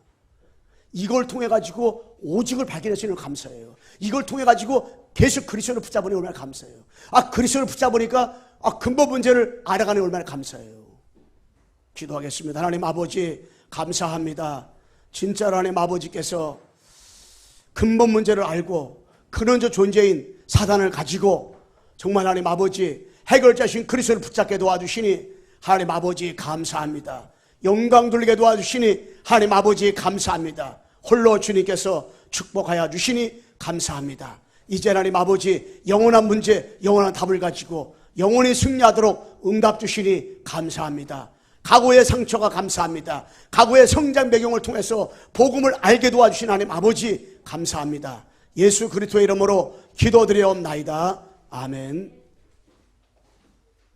이걸 통해 가지고 오직을 발견하시는 감사예요. 이걸 통해 가지고 계속 그리스도를 붙잡으니 얼마나 감사해요. 아, 그리스도를 붙잡으니까 근본 문제를 알아가니 얼마나 감사해요. 기도하겠습니다. 하나님 아버지 감사합니다. 진짜로 하나님 아버지께서 근본 문제를 알고 근원적 존재인 사단을 가지고 정말 하나님 아버지 해결자신 그리스도를 붙잡게 도와주시니 하나님 아버지 감사합니다. 영광 돌리게 도와주시니 하나님 아버지 감사합니다. 홀로 주님께서 축복하여 주시니 감사합니다. 이제 하나님 아버지 영원한 문제, 영원한 답을 가지고 영원히 승리하도록 응답 주시니 감사합니다. 과거의 상처가 감사합니다. 과거의 성장 배경을 통해서 복음을 알게 도와주신 하나님 아버지 감사합니다. 예수 그리스도의 이름으로 기도드리옵나이다. 아멘.